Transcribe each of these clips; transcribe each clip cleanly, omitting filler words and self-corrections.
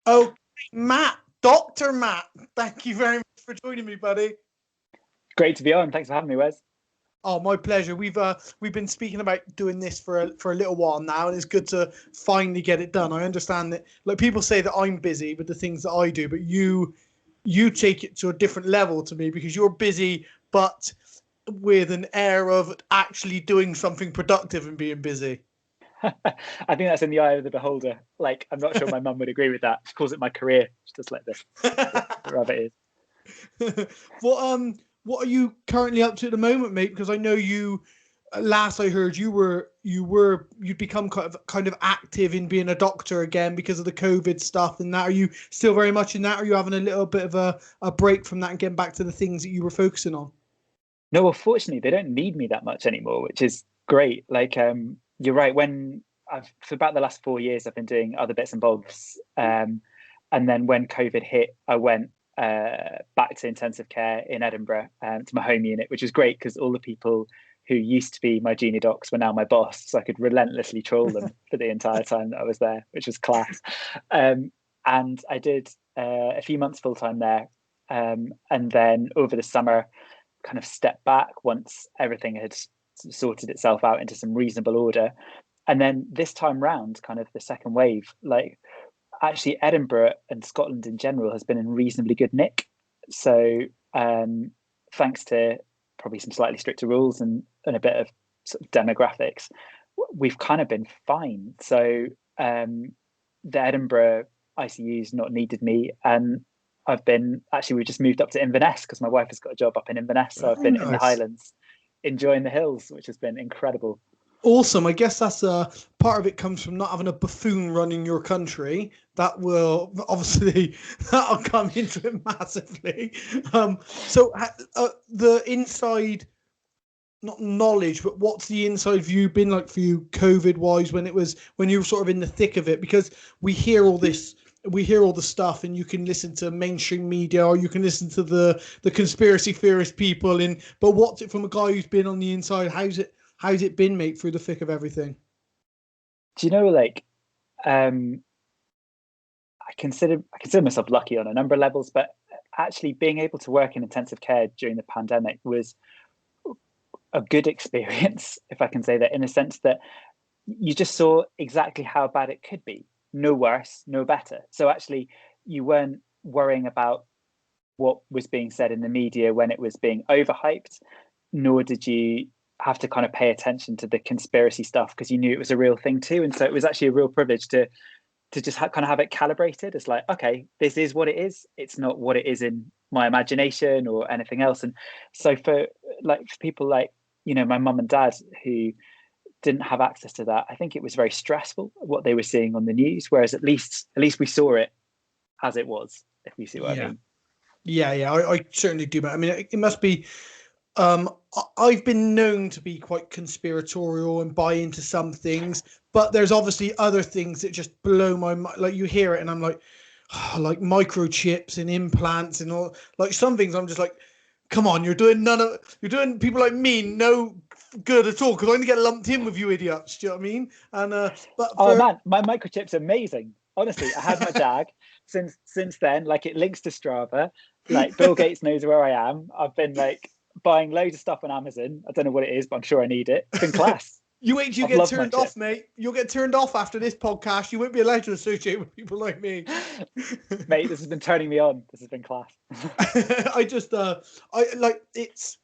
Okay, Matt, Dr. Matt, thank you very much for joining me, buddy. Great to be on. Thanks for having me, Wes. Oh, my pleasure. We've been speaking about doing this for a little while now, and it's good to finally get it done. I understand that, like, people say that I'm busy with the things that I do, but you take it to a different level to me because you're busy, but with an air of actually doing something productive and being busy. I think that's in the eye of the beholder. Like, I'm not sure my mum would agree with that. She calls it my career. She's just like this. Rabbit is. What are you currently up to at the moment, mate? Because I know you. Last I heard, you'd become kind of active in being a doctor again because of the COVID stuff and that. Are you still very much in that? Or are you having a little bit of a break from that and getting back to the things that you were focusing on? No, well, fortunately, they don't need me that much anymore, which is great. Like, you're right. For about the last 4 years, I've been doing other bits and bobs. And then when COVID hit, I went back to intensive care in Edinburgh, to my home unit, which was great because all the people who used to be my junior docs were now my boss, so I could relentlessly troll them for the entire time that I was there, which was class. And I did a few months full time there, and then over the summer, kind of stepped back once everything had sorted itself out into some reasonable order. And then this time round, kind of the second wave, like actually Edinburgh and Scotland in general has been in reasonably good nick. So thanks to probably some slightly stricter rules and a bit of sort of demographics, we've kind of been fine. So the Edinburgh ICU's not needed me, and we just moved up to Inverness because my wife has got a job up in Inverness. So I've been in the Highlands enjoying the hills, which has been incredible. Awesome. I guess that's part of it comes from not having a buffoon running your country. That will obviously that'll come into it massively. So the inside, not knowledge, but what's the inside view been like for you, COVID wise, when you were sort of in the thick of it? Because we hear all the stuff, and you can listen to mainstream media or you can listen to the conspiracy theorist people. But what's it from a guy who's been on the inside? How's it been, mate, through the thick of everything? Do you know, like, I consider myself lucky on a number of levels, but actually being able to work in intensive care during the pandemic was a good experience, if I can say that, in the sense that you just saw exactly how bad it could be. No worse, no better. So actually, you weren't worrying about what was being said in the media when it was being overhyped, nor did you have to kind of pay attention to the conspiracy stuff because you knew it was a real thing too. And so it was actually a real privilege to just kind of have it calibrated. It's like, okay, this is what it is. It's not what it is in my imagination or anything else. And so for people like, my mum and dad who didn't have access to that, I think it was very stressful what they were seeing on the news. Whereas at least we saw it as it was, if you see what I mean. Yeah, I certainly do. But I mean, it must be. I've been known to be quite conspiratorial and buy into some things, but there's obviously other things that just blow my mind. Like, you hear it, and I'm like, oh, like microchips and implants and all. Like, some things, I'm just like, come on, you're doing people like me no good at all because I only get lumped in with you idiots. Do you know what I mean? And man, my microchip's amazing. Honestly, I had my Jag since then. Like, it links to Strava. Like, Bill Gates knows where I am. I've been like buying loads of stuff on Amazon. I don't know what it is, but I'm sure I need it. It's been class. You wait till you get turned off, mate. You'll get turned off after this podcast. You won't be allowed to associate with people like me. Mate, this has been turning me on. This has been class. I like it's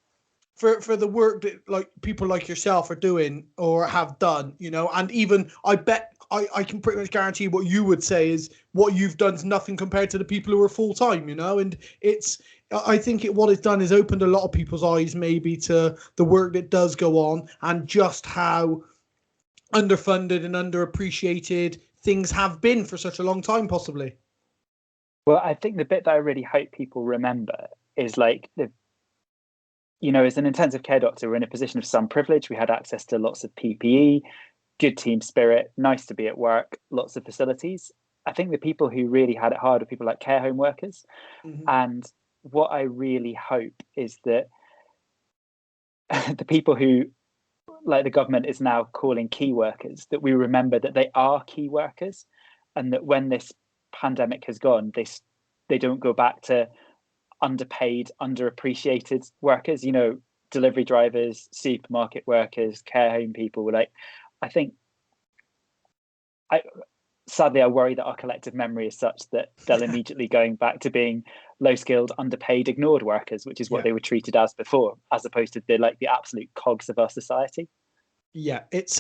for the work that like people like yourself are doing or have done, and even I bet I can pretty much guarantee what you would say is what you've done is nothing compared to the people who are full time, and I think what it's done is opened a lot of people's eyes maybe to the work that does go on and just how underfunded and underappreciated things have been for such a long time, possibly. Well, I think the bit that I really hope people remember is like as an intensive care doctor, we're in a position of some privilege. We had access to lots of PPE, good team spirit, nice to be at work, lots of facilities. I think the people who really had it hard are people like care home workers. Mm-hmm. And what I really hope is that the people who, like the government is now calling key workers, that we remember that they are key workers, and that when this pandemic has gone, they don't go back to underpaid, underappreciated workers, you know, delivery drivers, supermarket workers, care home people. Like, I think sadly, I worry that our collective memory is such that they'll immediately going back to being low-skilled, underpaid, ignored workers, which is what they were treated as before, as opposed to the absolute cogs of our society. Yeah, it's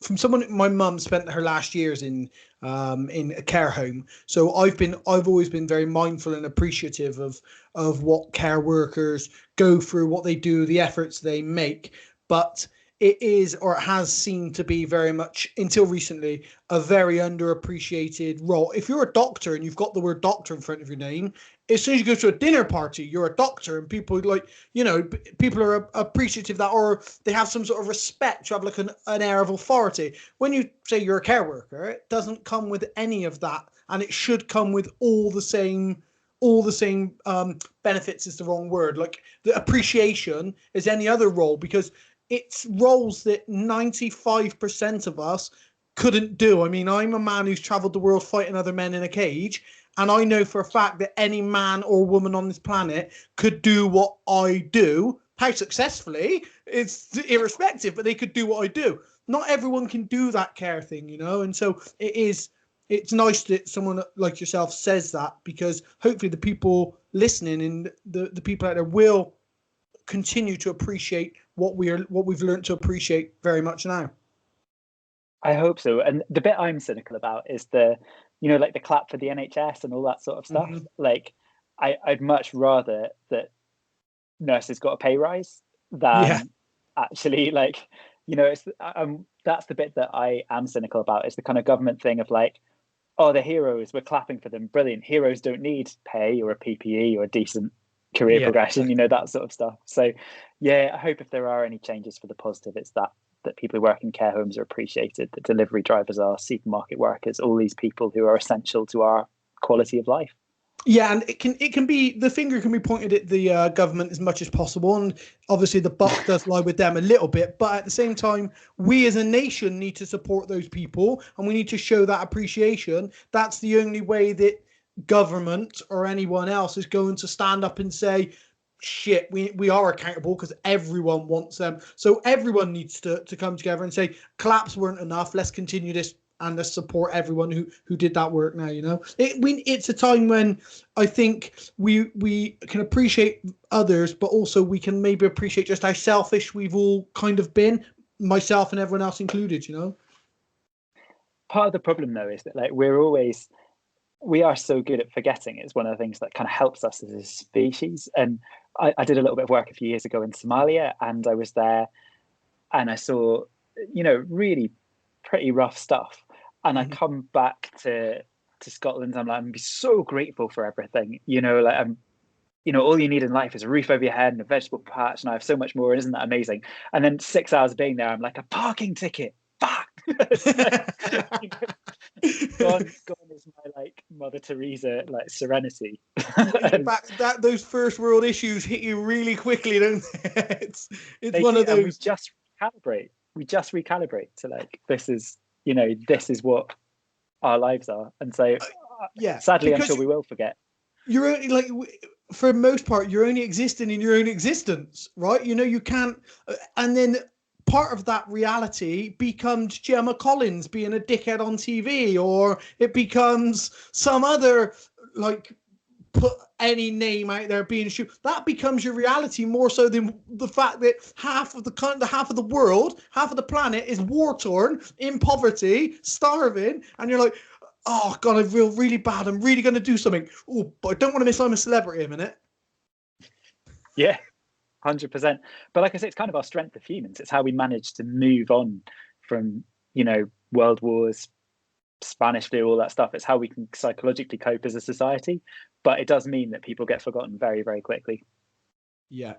from someone. My mum spent her last years in a care home, so I've always been very mindful and appreciative of what care workers go through, what they do, the efforts they make. But it is, or it has seemed to be very much until recently, a very underappreciated role. If you're a doctor and you've got the word doctor in front of your name, as soon as you go to a dinner party, you're a doctor, and people people are appreciative that, or they have some sort of respect, you have like an air of authority. When you say you're a care worker, it doesn't come with any of that, and it should come with all the same benefits is the wrong word, like the appreciation as any other role, because it's roles that 95% of us couldn't do. I mean, I'm a man who's traveled the world fighting other men in a cage, and I know for a fact that any man or woman on this planet could do what I do. How successfully, it's irrespective, but they could do what I do. Not everyone can do that care thing, you know, and so it's nice that someone like yourself says that, because hopefully the people listening and the people out there will continue to appreciate what we've learned to appreciate very much now. I hope so. And the bit I'm cynical about is the clap for the NHS and all that sort of stuff. Mm-hmm. Like, I'd much rather that nurses got a pay rise than actually, it's that's the bit that I am cynical about, is the kind of government thing of like, oh, the heroes, we're clapping for them, brilliant. Heroes don't need pay or a PPE or a decent career progression, that sort of stuff. So I hope if there are any changes for the positive, it's that people who work in care homes are appreciated, that delivery drivers are, supermarket workers, all these people who are essential to our quality of life. Yeah, and it can be, the finger can be pointed at the government as much as possible, and obviously the buck does lie with them a little bit, but at the same time, we as a nation need to support those people, and we need to show that appreciation. That's the only way that government or anyone else is going to stand up and say, shit, we are accountable, because everyone wants them. So everyone needs to come together and say, claps weren't enough, let's continue this, and let's support everyone who did that work now. It's a time when I think we can appreciate others, but also we can maybe appreciate just how selfish we've all kind of been, myself and everyone else included. Part of the problem though is that we are so good at forgetting. It's one of the things that kind of helps us as a species. And I did a little bit of work a few years ago in Somalia, and I was there and I saw, really pretty rough stuff. And I come back to Scotland, I'm so grateful for everything, all you need in life is a roof over your head and a vegetable patch, and I have so much more, and isn't that amazing? And then 6 hours being there, I'm like, a parking ticket, fuck. Gone is my Mother Teresa serenity. Those first world issues hit you really quickly, don't they? It's one of those. We just recalibrate to this is what our lives are, and so sadly, because I'm sure we will forget. You're only for the most part, you're only existing in your own existence, right? You can't, and then part of that reality becomes Gemma Collins being a dickhead on TV, or it becomes some other put any name out there being shoot. That becomes your reality more so than the fact that half of the world, half of the planet is war torn, in poverty, starving, and you're like, oh god, I feel really bad. I'm really going to do something. Oh, but I don't want to miss I'm a celebrity a minute. Yeah. 100%. But like I say, it's kind of our strength of humans. It's how we manage to move on from, world wars, Spanish flu, all that stuff. It's how we can psychologically cope as a society. But it does mean that people get forgotten very, very quickly. Yeah.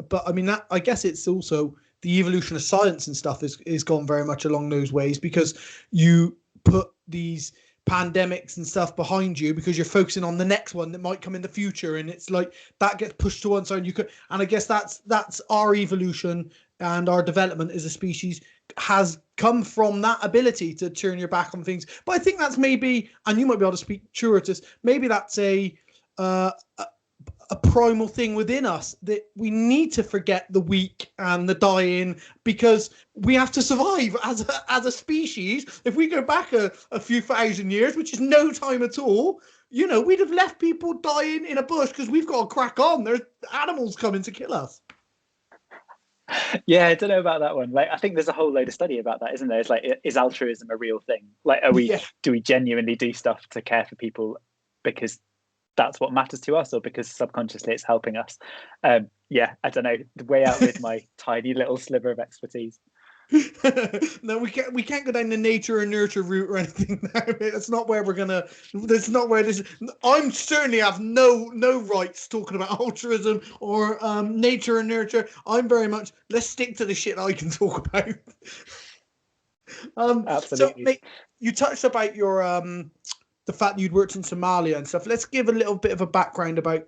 But I mean, that, I guess it's also the evolution of science and stuff is gone very much along those ways, because you put these pandemics and stuff behind you because you're focusing on the next one that might come in the future, and it's like that gets pushed to one side, and I guess that's our evolution and our development as a species has come from that ability to turn your back on things. But I think that's maybe, and you might be able to speak truer to this, maybe that's a primal thing within us, that we need to forget the weak and the dying because we have to survive as a species. If we go back a few thousand years, which is no time at all, we'd have left people dying in a bush because we've got to crack on. There's animals coming to kill us. Yeah, I don't know about that one. Like, I think there's a whole load of study about that, isn't there? It's like, is altruism a real thing? Like, do we genuinely do stuff to care for people because that's what matters to us, or because subconsciously it's helping us? Yeah, I don't know. Way out with my tiny little sliver of expertise. No, we can't go down the nature and nurture route or anything. That's not where we're gonna. That's not where this. I'm certainly have no rights talking about altruism or nature and nurture. I'm very much, let's stick to the shit I can talk about. Absolutely. So, mate, you touched about your the fact that you'd worked in Somalia and stuff. Let's give a little bit of a background about,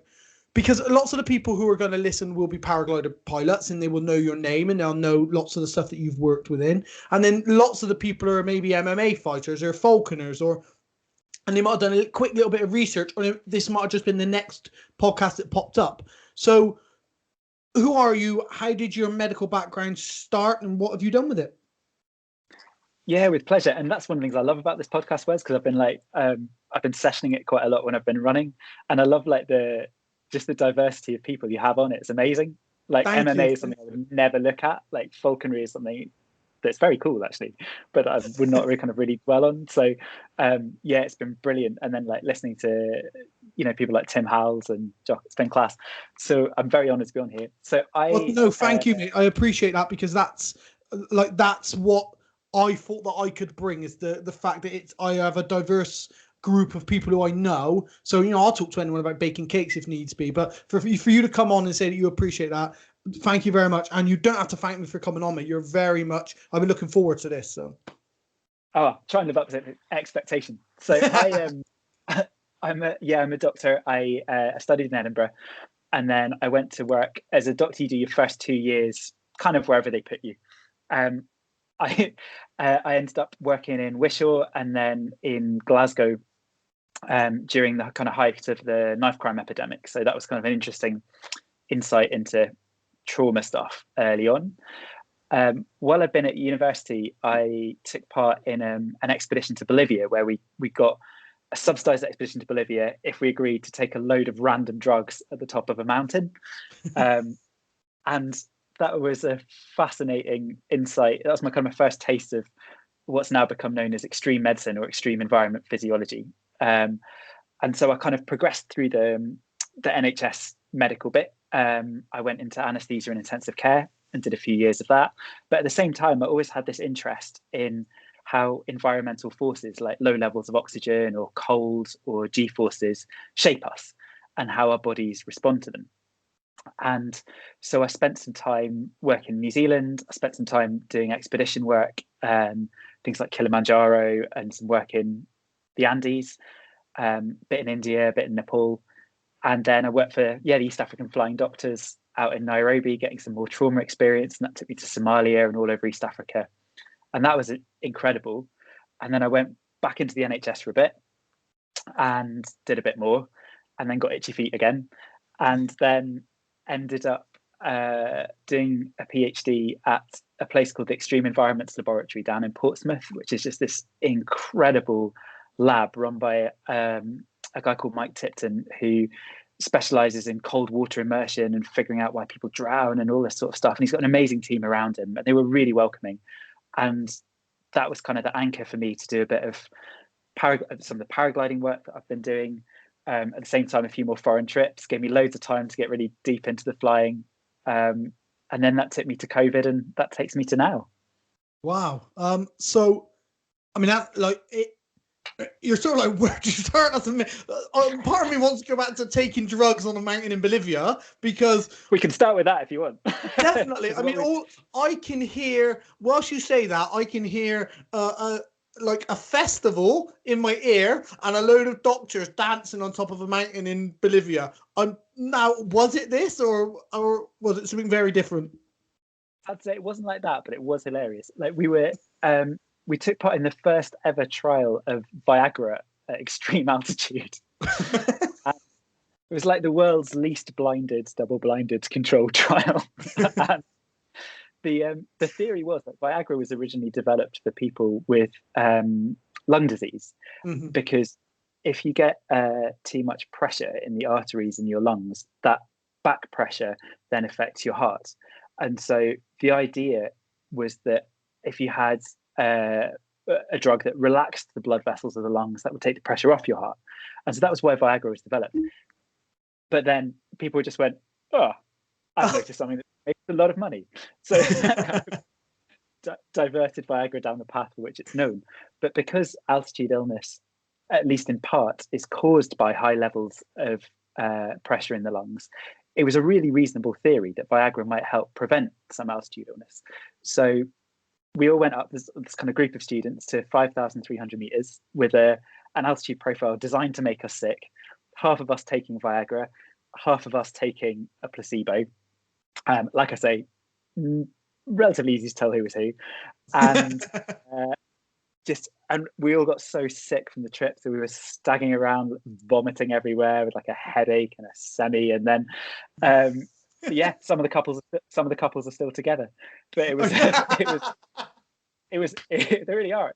because lots of the people who are going to listen will be paraglider pilots and they will know your name and they'll know lots of the stuff that you've worked within. And then lots of the people are maybe MMA fighters or falconers, and they might have done a quick little bit of research, or this might have just been the next podcast that popped up. So who are you? How did your medical background start and what have you done with it? Yeah, with pleasure. And that's one of the things I love about this podcast, Wes, because I've been I've been sessioning it quite a lot when I've been running. And I love just the diversity of people you have on it. It's amazing. Like, MMA is something I would never look at. Like, falconry is something that's very cool, actually, but I would not really dwell on. So yeah, it's been brilliant. And then listening to people like Tim Howells and Jock, it's been class. So I'm very honoured to be on here. So thank you, mate. I appreciate that, because that's what I thought that I could bring, is the fact that I have a diverse group of people who I know. So, I'll talk to anyone about baking cakes if needs be. But for you to come on and say that you appreciate that, thank you very much. And you don't have to thank me for coming on, mate. You're very much, I've been looking forward to this. So, try and live up to expectation. So I'm a doctor. I studied in Edinburgh, and then I went to work as a doctor. You do your first 2 years kind of wherever they put you. I ended up working in Wishaw and then in Glasgow during the kind of height of the knife crime epidemic. So that was kind of an interesting insight into trauma stuff early on. While I've been at university, I took part in an expedition to Bolivia, where we got a subsidized expedition to Bolivia if we agreed to take a load of random drugs at the top of a mountain. And that was a fascinating insight. That was my first taste of what's now become known as extreme medicine or extreme environment physiology. And so I kind of progressed through the NHS medical bit. I went into anaesthesia and intensive care and did a few years of that. But at the same time, I always had this interest in how environmental forces like low levels of oxygen or cold or G-forces shape us and how our bodies respond to them. And so I spent some time working in New Zealand. I spent some time doing expedition work, things like Kilimanjaro, and some work in the Andes, bit in India, bit in Nepal. And then I worked for the East African Flying Doctors out in Nairobi, getting some more trauma experience. And that took me to Somalia and all over East Africa. And that was incredible. And then I went back into the NHS for a bit and did a bit more, and then got itchy feet again. And then ended up doing a PhD at a place called the Extreme Environments Laboratory down in Portsmouth, which is just this incredible lab run by a guy called Mike Tipton, who specializes in cold water immersion and figuring out why people drown and all this sort of stuff. And he's got an amazing team around him, and they were really welcoming. And that was kind of the anchor for me to do a bit of some of the paragliding work that I've been doing. At the same time, a few more foreign trips gave me loads of time to get really deep into the flying. And then that took me to COVID, and that takes me to now. Wow. So, I mean, you're sort of like, where do you start? Part of me wants to go back to taking drugs on a mountain in Bolivia, because we can start with that if you want. Definitely. I mean, I can hear, whilst you say that, I can hear like a festival in my ear and a load of doctors dancing on top of a mountain in Bolivia. Now, was it this or was it something very different? I'd say it wasn't like that, but it was hilarious. Like we took part in the first ever trial of Viagra at extreme altitude. It was like the world's least blinded, double-blinded controlled trial. And the theory was that Viagra was originally developed for people with lung disease, because if you get too much pressure in the arteries in your lungs, that back pressure then affects your heart. And so the idea was that if you had a drug that relaxed the blood vessels of the lungs, that would take the pressure off your heart. And so that was why Viagra was developed. But then people just went, oh, I've noticed something that makes a lot of money. So diverted Viagra down the path for which it's known. But because altitude illness, at least in part, is caused by high levels of pressure in the lungs, it was a really reasonable theory that Viagra might help prevent some altitude illness. So we all went up, this kind of group of students, to 5,300 meters with an altitude profile designed to make us sick. Half of us taking Viagra, half of us taking a placebo. Like I say, relatively easy to tell who was who. And and we all got so sick from the trip that we were staggering around, vomiting everywhere with like a headache and a semi. And then, some of the couples are still together. But it was they really are.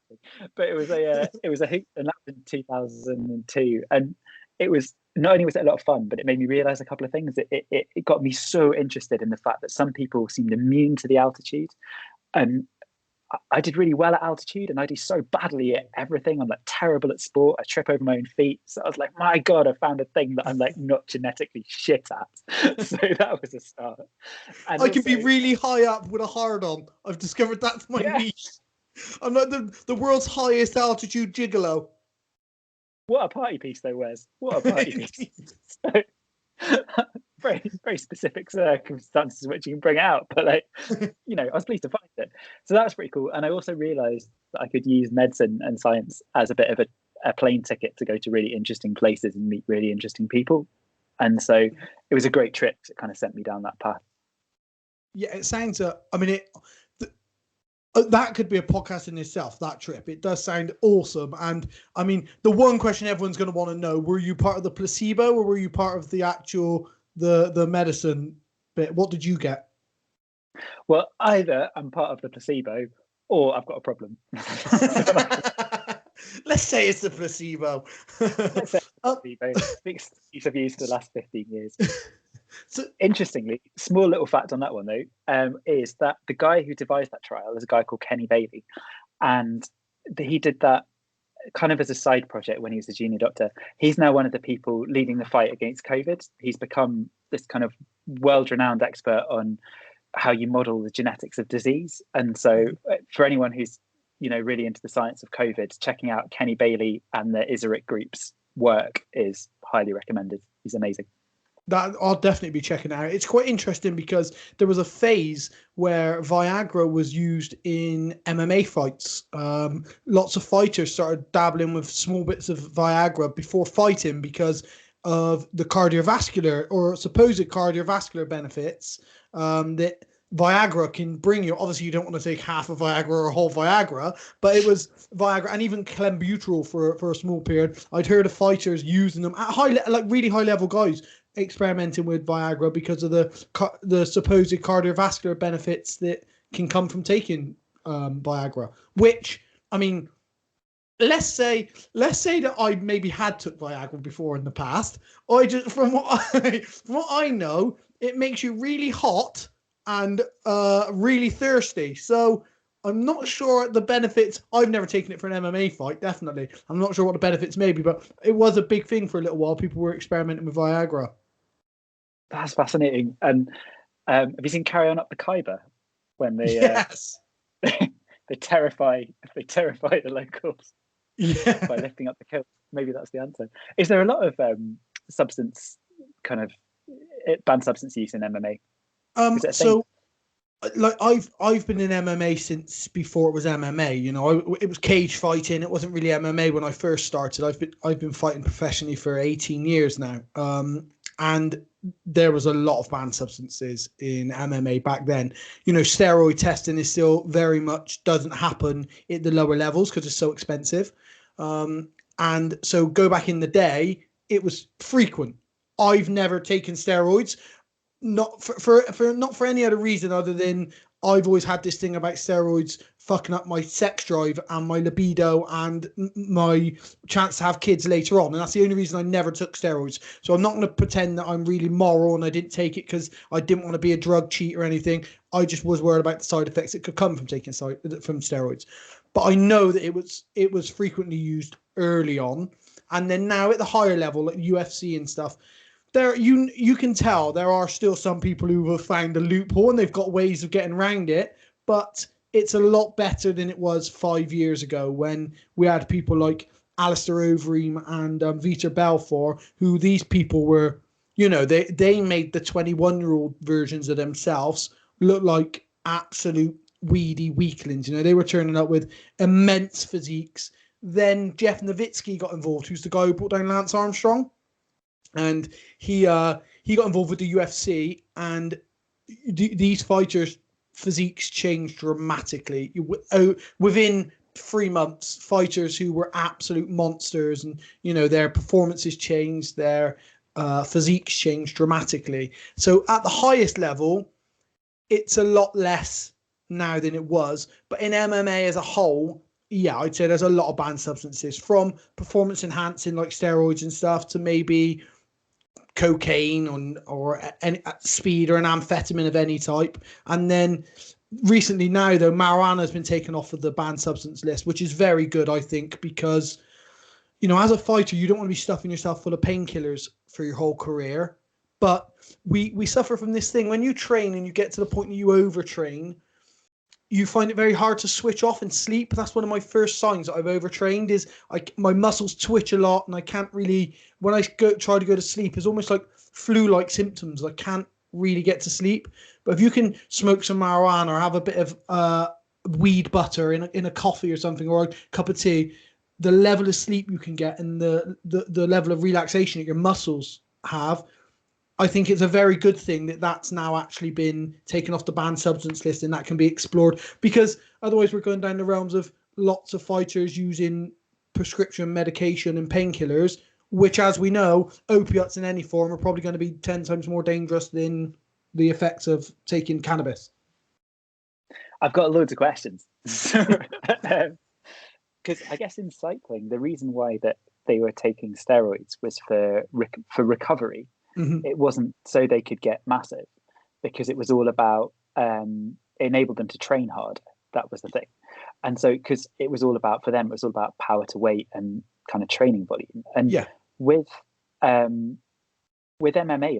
But it was a hoot, and that was in 2002. And it was, not only was it a lot of fun, but it made me realize a couple of things. It got me so interested in the fact that some people seemed immune to the altitude, and I did really well at altitude, and I do so badly at everything. I'm like terrible at sport. I trip over my own feet. So I was like, my God, I found a thing that I'm like not genetically shit at. So that was a start. And I can be really high up with a hard on. I've discovered that's my niche. I'm like the world's highest altitude gigolo. What a party piece though, Wes. What a party piece. So, very, very specific circumstances in which you can bring it out. But I was pleased to find it. So that was pretty cool. And I also realized that I could use medicine and science as a bit of a plane ticket to go to really interesting places and meet really interesting people. And so it was a great trip. It kind of sent me down that path. Yeah, it sounds, that could be a podcast in itself, that trip. It does sound awesome. And I mean, the one question everyone's going to want to know, were you part of the placebo or were you part of the actual, the medicine bit? What did you get? Well, either I'm part of the placebo or I've got a problem. Let's say it's the placebo. Let's say it's the placebo. Fixed use of use for the last 15 years. So, interestingly, small little fact on that one though, is that the guy who devised that trial is a guy called Kenny Bailey, and he did that kind of as a side project when he was a junior doctor. He's now one of the people leading the fight against COVID. He's become this kind of world-renowned expert on how you model the genetics of disease. And so for anyone who's really into the science of COVID, checking out Kenny Bailey and the Isaric group's work is highly recommended. He's amazing. That I'll definitely be checking out. It's quite interesting because there was a phase where Viagra was used in MMA fights. Lots of fighters started dabbling with small bits of Viagra before fighting because of the cardiovascular or supposed cardiovascular benefits that Viagra can bring you. Obviously, you don't want to take half of Viagra or a whole Viagra, but it was Viagra and even clenbuterol for a small period. I'd heard of fighters using them at really high level guys experimenting with Viagra because of the supposed cardiovascular benefits that can come from taking Viagra. Which, I mean, let's say that I maybe had took Viagra before in the past. I just from what I know, it makes you really hot and really thirsty. So I'm not sure the benefits. I've never taken it for an MMA fight, definitely. I'm not sure what the benefits may be, but it was a big thing for a little while. People were experimenting with Viagra. That's fascinating. And have you seen Carry On Up the Khyber? When they yes. they terrify the locals by lifting up the kilt. Maybe that's the answer. Is there a lot of banned substance use in MMA? So like I've been in MMA since before it was MMA. You know, it was cage fighting. It wasn't really MMA when I first started. I've been fighting professionally for 18 years now. And there was a lot of banned substances in MMA back then. You know, steroid testing is still very much doesn't happen at the lower levels because it's so expensive. And so go back in the day, it was frequent. I've never taken steroids, not for not for any other reason other than I've always had this thing about steroids fucking up my sex drive and my libido and my chance to have kids later on. And that's the only reason I never took steroids. So I'm not going to pretend that I'm really moral and I didn't take it because I didn't want to be a drug cheat or anything. I just was worried about the side effects that could come from taking from steroids. But I know that it was frequently used early on. And then now at the higher level, like UFC and stuff, there you can tell there are still some people who have found a loophole and they've got ways of getting around it, but it's a lot better than it was 5 years ago when we had people like Alistair Overeem and Vitor Belfort, who these people were, you know, they made the 21-year-old versions of themselves look like absolute weedy weaklings. You know, they were turning up with immense physiques. Then Jeff Nowitzki got involved, who's the guy who brought down Lance Armstrong. And he got involved with the UFC, and these fighters' physiques changed dramatically. Within 3 months, fighters who were absolute monsters, and you know their performances changed, their physiques changed dramatically. So at the highest level, it's a lot less now than it was. But in MMA as a whole, yeah, I'd say there's a lot of banned substances, from performance enhancing like steroids and stuff to maybe cocaine or any speed or an amphetamine of any type. And then recently now, though, marijuana has been taken off of the banned substance list, which is very good, I think, because, you know, as a fighter, you don't want to be stuffing yourself full of painkillers for your whole career. But we suffer from this thing. When you train and you get to the point that you overtrain, you find it very hard to switch off and sleep. That's one of my first signs that I've overtrained is my muscles twitch a lot and I can't really, when I try to go to sleep, it's almost like flu-like symptoms. I can't really get to sleep. But if you can smoke some marijuana or have a bit of weed butter in a coffee or something, or a cup of tea, the level of sleep you can get and the level of relaxation that your muscles have, I think it's a very good thing that that's now actually been taken off the banned substance list and that can be explored, because otherwise we're going down the realms of lots of fighters using prescription medication and painkillers, which, as we know, opiates in any form are probably going to be 10 times more dangerous than the effects of taking cannabis. I've got loads of questions. Because I guess in cycling, the reason why that they were taking steroids was for recovery. Mm-hmm. It wasn't so they could get massive, because it was all about enable them to train hard. That was the thing. And so, because it was all about, for them, it was all about power to weight and kind of training volume. And yeah, with MMA,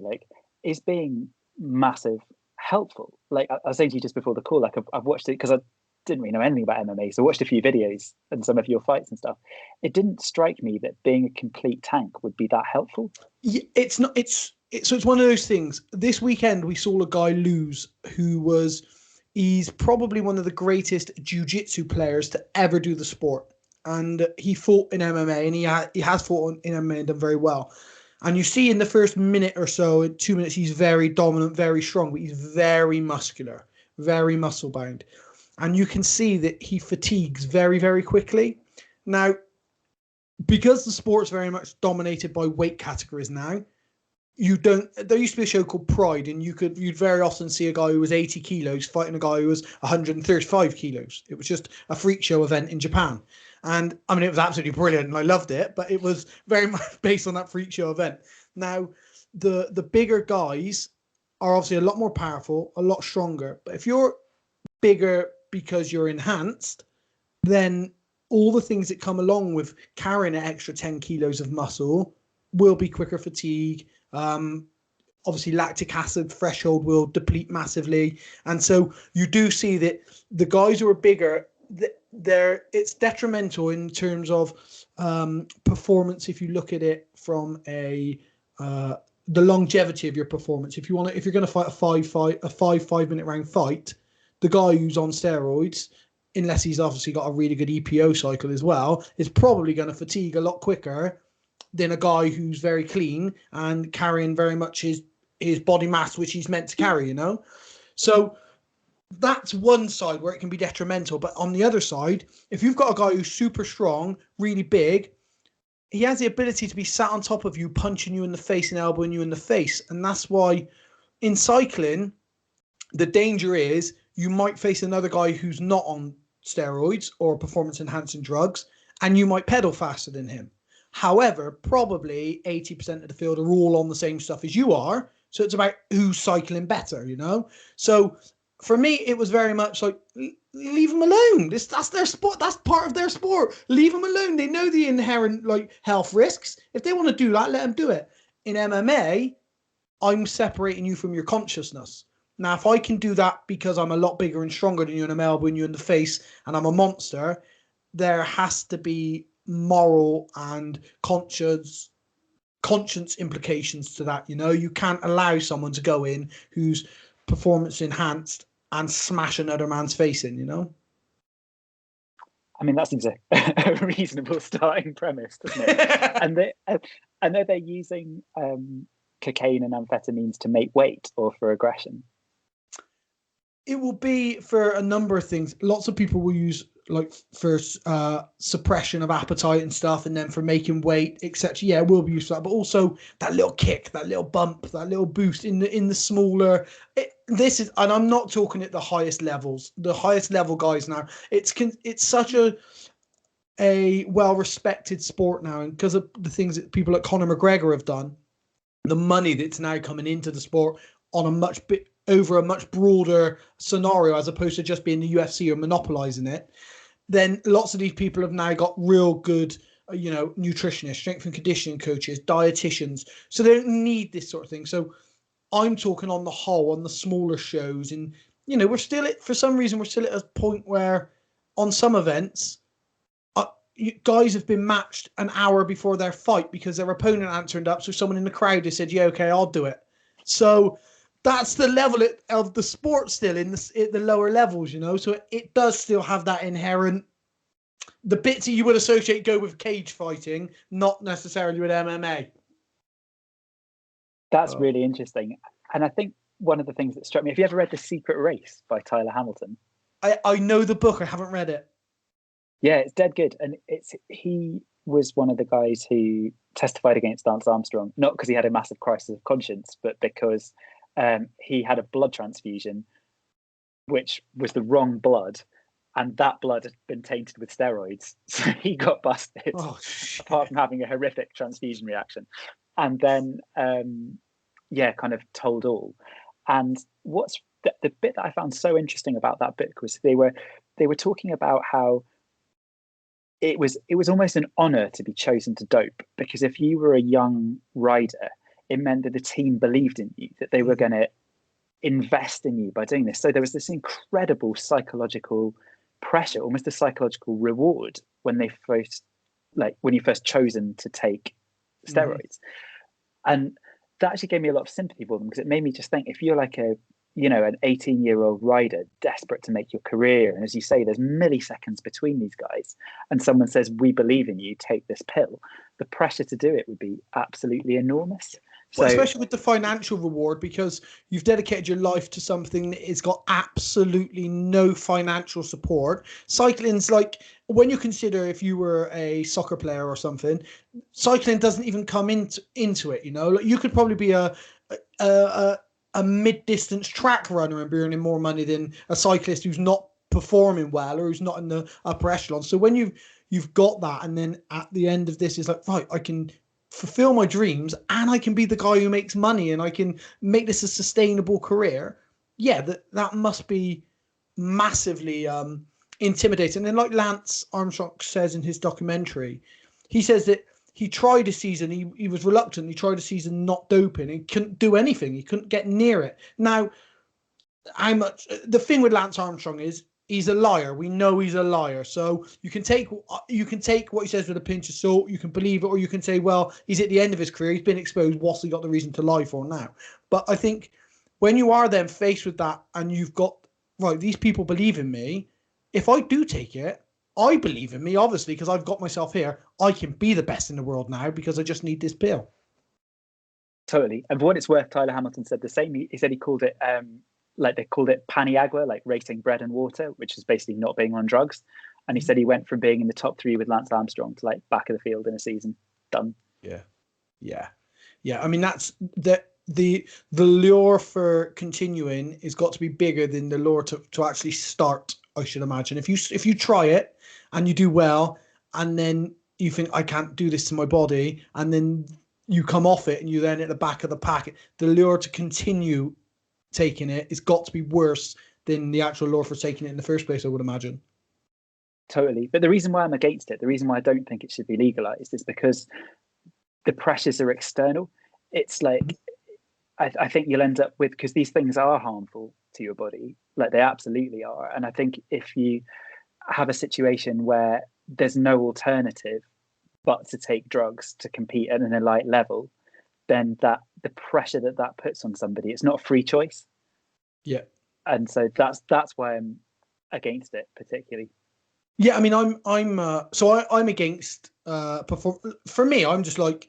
like, is being massive helpful? Like I was saying to you just before the call, like I've watched it because I didn't really know anything about MMA, so I watched a few videos and some of your fights and stuff. It didn't strike me that being a complete tank would be that helpful. Yeah, it's not. So it's one of those things. This weekend we saw a guy lose he's probably one of the greatest jiu-jitsu players to ever do the sport, and he fought in MMA, and he has fought in MMA and done very well. And you see in the first minute or so, 2 minutes, he's very dominant, very strong, but he's very muscular, very muscle bound. And you can see that he fatigues very, very quickly. Now, because the sport's very much dominated by weight categories now, there used to be a show called Pride, and you'd very often see a guy who was 80 kilos fighting a guy who was 135 kilos. It was just a freak show event in Japan. And I mean, it was absolutely brilliant and I loved it, but it was very much based on that freak show event. Now, the bigger guys are obviously a lot more powerful, a lot stronger. But if you're bigger because you're enhanced, then all the things that come along with carrying an extra 10 kilos of muscle will be quicker fatigue. Obviously, lactic acid threshold will deplete massively. And so you do see that the guys who are bigger, it's detrimental in terms of performance if you look at it from the longevity of your performance. If you're going to fight a 5 minute round fight, the guy who's on steroids, unless he's obviously got a really good EPO cycle as well, is probably going to fatigue a lot quicker than a guy who's very clean and carrying very much his body mass, which he's meant to carry, you know? So that's one side where it can be detrimental. But on the other side, if you've got a guy who's super strong, really big, he has the ability to be sat on top of you, punching you in the face and elbowing you in the face. And that's why in cycling, the danger is you might face another guy who's not on steroids or performance enhancing drugs, and you might pedal faster than him. However, probably 80% of the field are all on the same stuff as you are. So it's about who's cycling better, you know? So for me, it was very much like, leave them alone. That's their sport. That's part of their sport. Leave them alone. They know the inherent like health risks. If they want to do that, let them do it. In MMA, I'm separating you from your consciousness. Now, if I can do that because I'm a lot bigger and stronger than you and I'm elbowing you in the face and I'm a monster, there has to be moral and conscience implications to that. You know, you can't allow someone to go in who's performance enhanced and smash another man's face in, you know? I mean, that seems a reasonable starting premise, doesn't it? And I know they're using cocaine and amphetamines to make weight or for aggression. It will be for a number of things. Lots of people will use like for suppression of appetite and stuff, and then for making weight, etc. Yeah, it will be used for that, but also that little kick, that little bump, that little boost in the smaller. This is, and I'm not talking at the highest levels, the highest level guys now. It's such a well respected sport now, and because of the things that people like Conor McGregor have done, the money that's now coming into the sport on over a much broader scenario, as opposed to just being the UFC or monopolizing it, then lots of these people have now got real good, nutritionists, strength and conditioning coaches, dietitians. So they don't need this sort of thing. So I'm talking on the whole, on the smaller shows. And, we're still at a point where on some events, guys have been matched an hour before their fight because their opponent hadn't turned up. So someone in the crowd has said, yeah, okay, I'll do it. So that's the level of the sport still at the lower levels, So it does still have that inherent, the bits that you would associate go with cage fighting, not necessarily with MMA. That's really interesting. And I think one of the things that struck me, have you ever read The Secret Race by Tyler Hamilton? I know the book. I haven't read it. Yeah, it's dead good. And he was one of the guys who testified against Lance Armstrong, not because he had a massive crisis of conscience, but because he had a blood transfusion, which was the wrong blood, and that blood had been tainted with steroids. So he got busted, apart from having a horrific transfusion reaction. And then, kind of told all. And what's the bit that I found so interesting about that book was they were talking about how it was almost an honor to be chosen to dope, because if you were a young rider, it meant that the team believed in you, that they were going to invest in you by doing this. So there was this incredible psychological pressure, almost a psychological reward when you first chosen to take steroids. And that actually gave me a lot of sympathy for them, because it made me just think, if you're like an 18-year-old rider desperate to make your career, and as you say, there's milliseconds between these guys, and someone says, we believe in you, take this pill, the pressure to do it would be absolutely enormous. Well, especially with the financial reward, because you've dedicated your life to something that has got absolutely no financial support. Cycling's like, when you consider if you were a soccer player or something, cycling doesn't even come into it. Like, you could probably be a mid-distance track runner and be earning more money than a cyclist who's not performing well or who's not in the upper echelon. So when you've got that, and then at the end of this is like, right, I can fulfill my dreams and I can be the guy who makes money and I can make this a sustainable career. Yeah, that must be massively intimidating. And like Lance Armstrong says in his documentary, he says that he tried a season, he was reluctant, he tried a season not doping, he couldn't do anything, he couldn't get near it. Now, the thing with Lance Armstrong is he's a liar. We know he's a liar. So you can take what he says with a pinch of salt. You can believe it, or you can say, well, he's at the end of his career. He's been exposed. What's he got the reason to lie for now? But I think when you are then faced with that, and you've got right, these people believe in me. If I do take it, I believe in me, obviously, because I've got myself here. I can be the best in the world now because I just need this pill. Totally. And for what it's worth, Tyler Hamilton said the same. He said he called it like they called it paniagua, like racing bread and water, which is basically not being on drugs. And he said he went from being in the top 3 with Lance Armstrong to like back of the field in a season. Done. Yeah. I mean, that's the lure for continuing has got to be bigger than the lure to actually start, I should imagine. If you try it and you do well, and then you think, I can't do this to my body, and then you come off it and you then at the back of the pack, the lure to continue taking it has got to be worse than the actual lure for taking it in the first place, I would imagine. Totally. But the reason why I'm against it, the reason why I don't think it should be legalized, is because the pressures are external. It's like, I think you'll end up with, because these things are harmful to your body, like they absolutely are. And I think if you have a situation where there's no alternative but to take drugs to compete at an elite level, then that the pressure that puts on somebody, it's not a free choice. Yeah. And so that's why I'm against it particularly. Yeah, I mean, I'm against for me, I'm just like,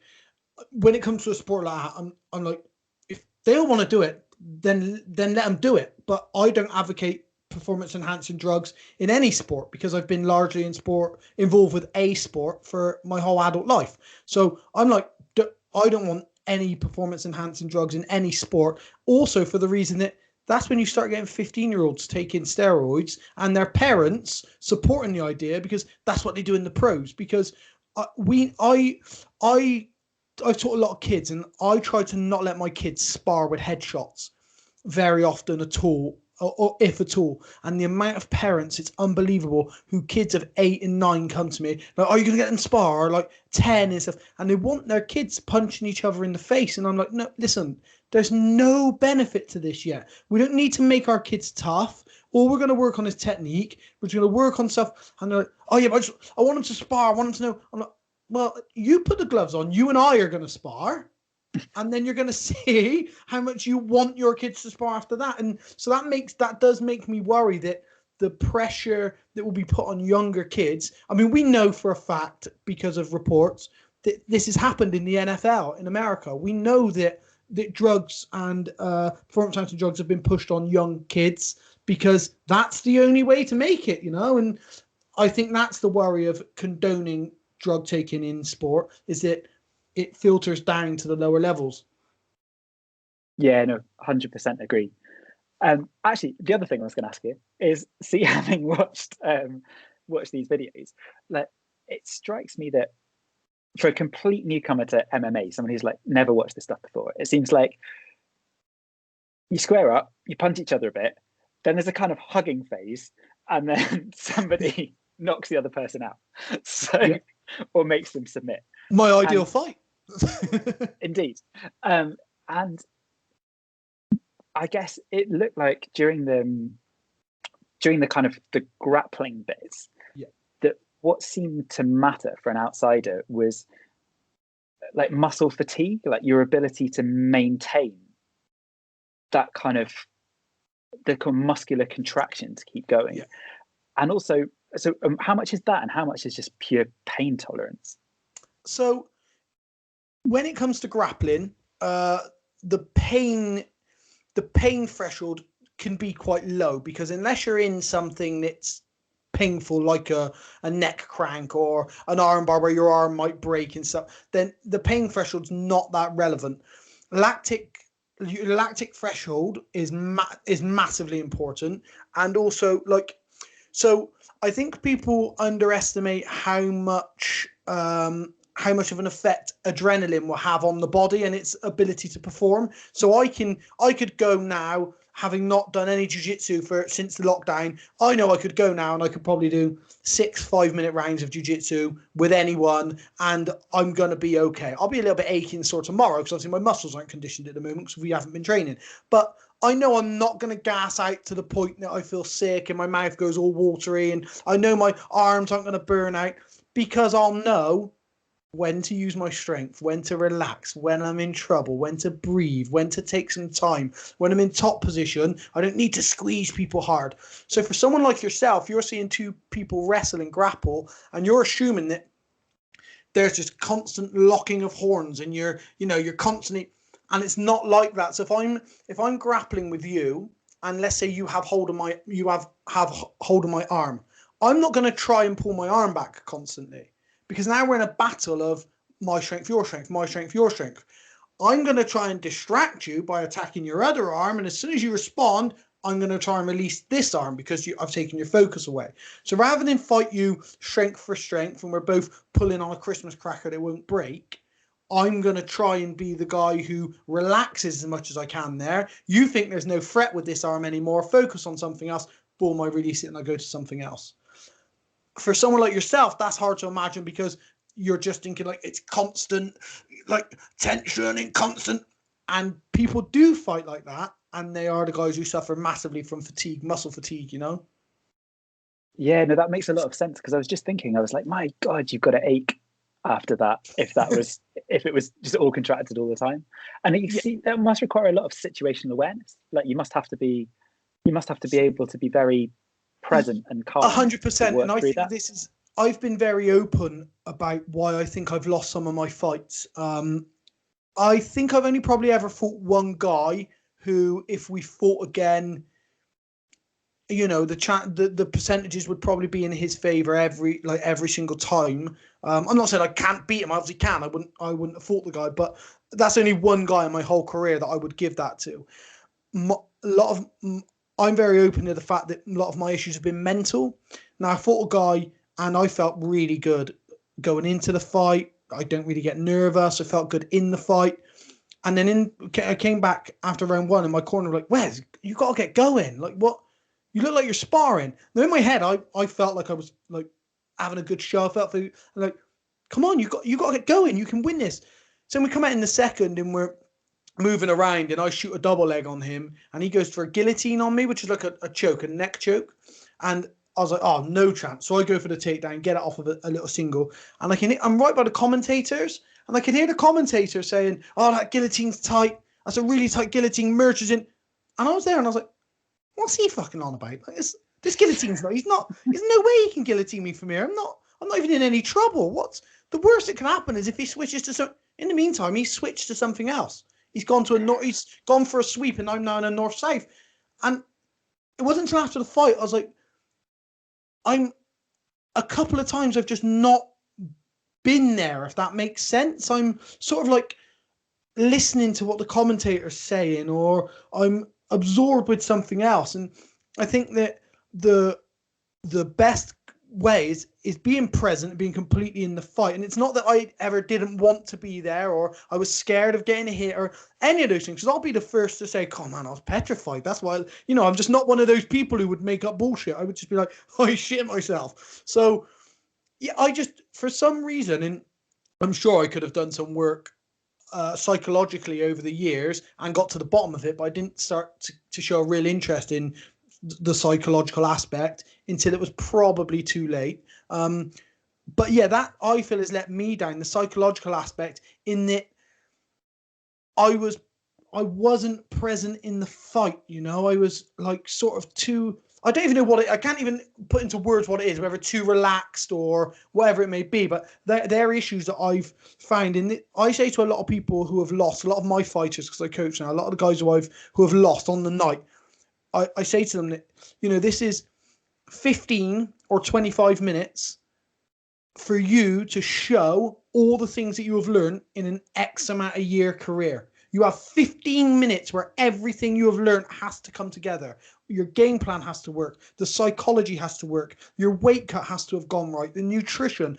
when it comes to a sport like that, I'm like, if they all want to do it, then let them do it. But I don't advocate performance enhancing drugs in any sport, because I've been largely involved with a sport for my whole adult life. So I'm like, I don't want any performance enhancing drugs in any sport. Also, for the reason that that's when you start getting 15-year-olds taking steroids and their parents supporting the idea, because that's what they do in the pros. Because I've taught a lot of kids, and I try to not let my kids spar with headshots very often at all, or if at all. And the amount of parents, it's unbelievable, who kids of 8 and 9 come to me like, are you going to get them spar? Or like 10 and stuff. And they want their kids punching each other in the face. And I'm like, no, listen, there's no benefit to this yet. We don't need to make our kids tough. All we're going to work on is technique. We're going to work on stuff. And they're like, oh yeah, but I want them to spar. I want them to know. I'm like, well, you put the gloves on. You and I are going to spar. And then you're going to see how much you want your kids to spar after that. And so that does make me worry that the pressure that will be put on younger kids. I mean, we know for a fact, because of reports, that this has happened in the NFL in America. We know that drugs and performance enhancing drugs have been pushed on young kids because that's the only way to make it, And I think that's the worry of condoning drug taking in sport, is that it filters down to the lower levels. Yeah, no, 100% agree. Actually, the other thing I was going to ask you is, see, having watched these videos, like, it strikes me that for a complete newcomer to MMA, someone who's like never watched this stuff before, it seems like you square up, you punch each other a bit, then there's a kind of hugging phase, and then somebody knocks the other person out, or makes them submit. My ideal fight. Indeed. And I guess it looked like during the kind of the grappling bits, that what seemed to matter for an outsider was like muscle fatigue, like your ability to maintain that kind of muscular contraction to keep going. Yeah. And also, so how much is that, and how much is just pure pain tolerance? So when it comes to grappling, the pain threshold can be quite low, because unless you're in something that's painful, like a neck crank or an arm bar where your arm might break and stuff, then the pain threshold's not that relevant. Lactic threshold is massively important, and also so I think people underestimate how much of an effect adrenaline will have on the body and its ability to perform. So I could go now, having not done any jiu-jitsu since the lockdown. I know I could go now and I could probably do 6 5-minute rounds of jiu-jitsu with anyone, and I'm going to be okay. I'll be a little bit achy and sore tomorrow because obviously my muscles aren't conditioned at the moment because we haven't been training. But I know I'm not going to gas out to the point that I feel sick and my mouth goes all watery, and I know my arms aren't going to burn out, because I'll know when to use my strength, when to relax, when I'm in trouble, when to breathe, when to take some time. When I'm in top position, I don't need to squeeze people hard. So for someone like yourself, you're seeing two people wrestle and grapple, and you're assuming that there's just constant locking of horns, and you're constantly, and it's not like that. So if I'm grappling with you, and let's say you have hold of have hold of my arm, I'm not going to try and pull my arm back constantly, because now we're in a battle of my strength, your strength, my strength, your strength. I'm going to try and distract you by attacking your other arm, and as soon as you respond, I'm going to try and release this arm because I've taken your focus away. So rather than fight you strength for strength, and we're both pulling on a Christmas cracker that won't break, I'm going to try and be the guy who relaxes as much as I can there. You think there's no threat with this arm anymore, focus on something else, boom, I release it and I go to something else. For someone like yourself, that's hard to imagine because you're just thinking like it's constant, like tension and constant. And people do fight like that, and they are the guys who suffer massively from fatigue, muscle fatigue, Yeah, no, that makes a lot of sense, because I was just thinking, I was like, my God, you've got to ache after that if it was just all contracted all the time. And you see, that must require a lot of situational awareness. Like you must have to be able to be very present and calm. 100%. And I think I've been very open about why I think I've lost some of my fights. I think I've only probably ever fought one guy who, if we fought again, the percentages would probably be in his favor every single time. I'm not saying I can't beat him. I obviously can. I wouldn't have fought the guy, but that's only one guy in my whole career that I would give that to. I'm very open to the fact that a lot of my issues have been mental. Now, I fought a guy and I felt really good going into the fight. I don't really get nervous. I felt good in the fight. And then I came back after round one in my corner, like, Wes, you got to get going. Like, what? You look like you're sparring. Now, in my head, I felt like I was like having a good show. I felt like, come on, you got to get going. You can win this. So we come out in the second and we're moving around, and I shoot a double leg on him, and he goes for a guillotine on me, which is like a choke, a neck choke. And I was like, oh, no chance. So I go for the takedown, get it off of a little single, and I'm right by the commentators, and I can hear the commentator saying, oh, that guillotine's tight. That's a really tight guillotine. Merch is in. And I was there, and I was like, what's he fucking on about? Like, this guillotine's not. There's no way he can guillotine me from here. I'm not even in any trouble. What's the worst that can happen is if he switches to some. In the meantime, he switched to something else. He's gone he's gone for a sweep, and I'm now in a north-south. And it wasn't until after the fight I was like, a couple of times I've just not been there, if that makes sense. I'm sort of like listening to what the commentator's saying, or I'm absorbed with something else. And I think that the best way is being present, being completely in the fight. And it's not that I ever didn't want to be there, or I was scared of getting a hit, or any of those things, because I'll be the first to say, come on, I was petrified. That's why, I'm just not one of those people who would make up bullshit. I would just be like, I shit myself. So yeah, I just, for some reason, and I'm sure I could have done some work psychologically over the years and got to the bottom of it, but I didn't start to show a real interest in the psychological aspect until it was probably too late. But yeah, that I feel has let me down, the psychological aspect, in that I wasn't present in the fight. I was like sort of too, I don't even know I can't even put into words what it is, whether too relaxed or whatever it may be, but they're issues that I've found. I say to a lot of people who have lost, a lot of my fighters, because I coach now, a lot of the guys who have lost on the night, I say to them that, this is 15 or 25 minutes for you to show all the things that you have learned in an X amount of year career. You have 15 minutes where everything you have learned has to come together. Your game plan has to work. The psychology has to work. Your weight cut has to have gone right. The nutrition,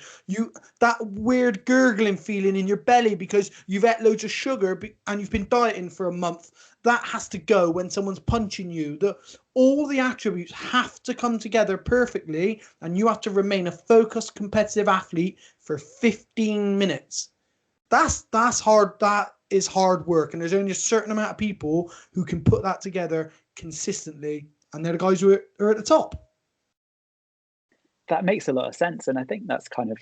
that weird gurgling feeling in your belly because you've ate loads of sugar and you've been dieting for a month. That has to go when someone's punching you. All the attributes have to come together perfectly, and you have to remain a focused, competitive athlete for 15 minutes. That's hard. That is hard work, and there's only a certain amount of people who can put that together consistently, and they're the guys who are at the top. That makes a lot of sense, and I think that's kind of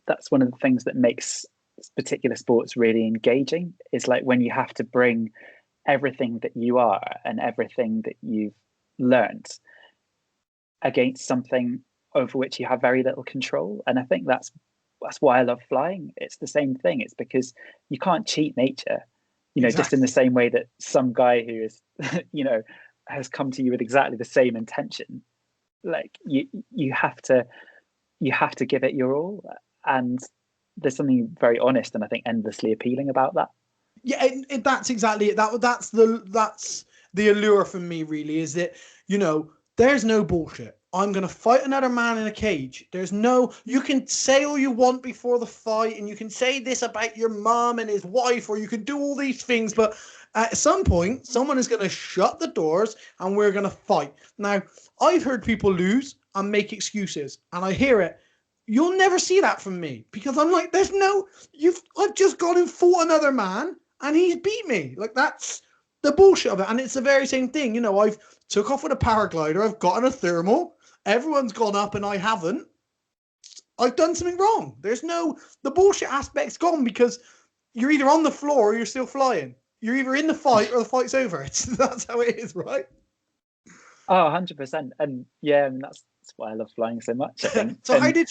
that's one of the things that makes particular sports really engaging, is like when you have to bring everything that you are and everything that you've learned against something over which you have very little control. And I think that's why I love flying. It's the same thing. It's because you can't cheat nature, just in the same way that some guy who is, has come to you with exactly the same intention. Like you have to give it your all. And there's something very honest and I think endlessly appealing about that. Yeah, that's exactly it. That's the allure for me, really, is that, there's no bullshit. I'm going to fight another man in a cage. You can say all you want before the fight, and you can say this about your mom and his wife, or you can do all these things, but at some point, someone is going to shut the doors and we're going to fight. Now, I've heard people lose and make excuses, and I hear it. You'll never see that from me, because I'm like, I've just gone and fought another man and he's beat me. Like, that's the bullshit of it. And it's the very same thing. I've took off with a paraglider. I've gotten a thermal. Everyone's gone up and I haven't. I've done something wrong. The bullshit aspect's gone, because you're either on the floor or you're still flying. You're either in the fight or the fight's over. That's how it is, right? Oh, 100%. And yeah, that's why I love flying so much, I think. So how did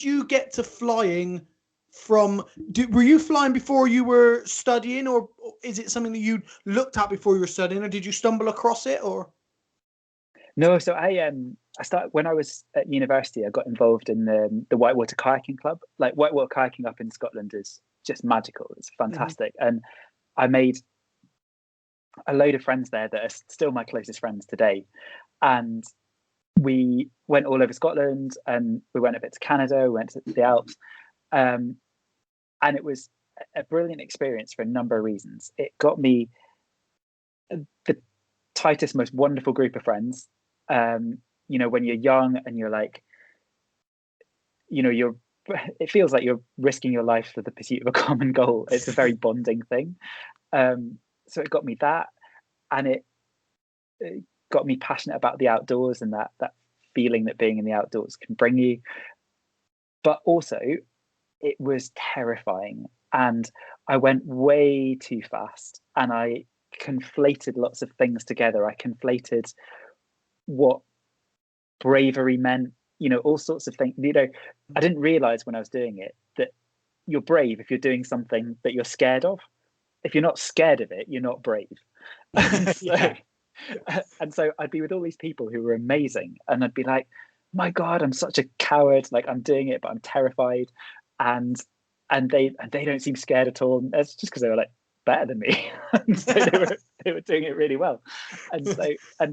you get to flying from, were you flying before you were studying, or is it something that you looked at before you were studying, or did you stumble across it, or? No, so I started when I was at university. I got involved in the whitewater kayaking club. Like, whitewater kayaking up in Scotland is just magical. It's fantastic. Mm-hmm. And I made a load of friends there that are still my closest friends today. And we went all over Scotland, and we went a bit to Canada, we went to the Alps. And it was a brilliant experience for a number of reasons. It got me the tightest, most wonderful group of friends. When you're young and you're like, it feels like you're risking your life for the pursuit of a common goal. It's a very bonding thing. So it got me that, and it got me passionate about the outdoors and that feeling that being in the outdoors can bring you. But also, it was terrifying, and I went way too fast, and I conflated lots of things together. I conflated what bravery meant, all sorts of things. I didn't realize when I was doing it that you're brave if you're doing something that you're scared of. If you're not scared of it, you're not brave. And so I'd be with all these people who were amazing, and I'd be like, my God, I'm such a coward. Like, I'm doing it, but I'm terrified. And they don't seem scared at all. And it's just because they were like better than me. And so they were doing it really well. And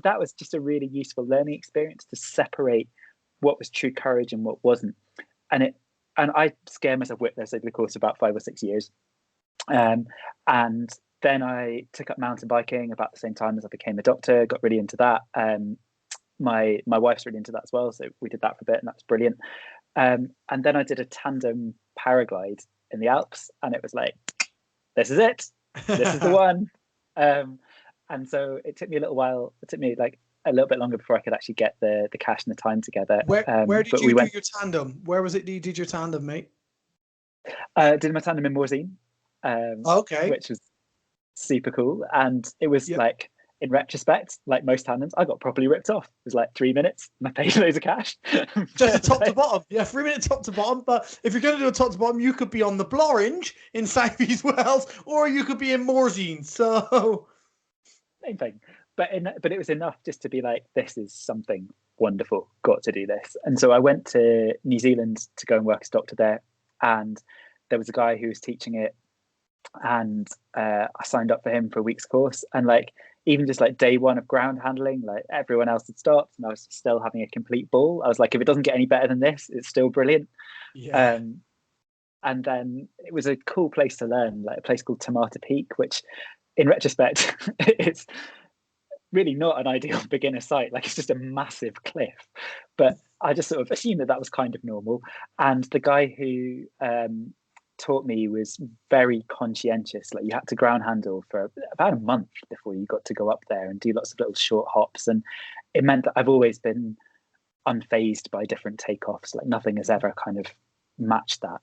that was just a really useful learning experience to separate what was true courage and what wasn't. And I scared myself witless over the course of about 5 or 6 years. And then I took up mountain biking about the same time as I became a doctor, got really into that. My wife's really into that as well, so we did that for a bit, and that was brilliant. And then I did a tandem paraglide in the Alps, and it was like, this is it. This is the one. And so it took me a little while. It took me like a little bit longer before I could actually get the cash and the time together. Where did you do your tandem? Where was it you did your tandem, mate? Did my tandem in Morzine. Okay. Which was super cool. And it was like, in retrospect, like most tandems, I got properly ripped off. It was like 3 minutes and I paid loads of cash. Just a top to bottom. Yeah, 3 minutes top to bottom. But if you're going to do a top to bottom, you could be on the Blorange in South East Wales, or you could be in Morzine. So same thing. But it was enough just to be like, this is something wonderful. Got to do this. And so I went to New Zealand to go and work as a doctor there. And there was a guy who was teaching it. And I signed up for him for a week's course. And like, even just like day one of ground handling, like everyone else had stopped and I was still having a complete ball. I was like, if it doesn't get any better than this, it's still brilliant. Yeah. And then it was a cool place to learn, like a place called Tamata Peak, which in retrospect, it's really not an ideal beginner site. Like, it's just a massive cliff. But I just sort of assumed that was kind of normal. And the guy who taught me was very conscientious. Like, you had to ground handle for about a month before you got to go up there and do lots of little short hops. And it meant that I've always been unfazed by different takeoffs. Like, nothing has ever kind of matched that.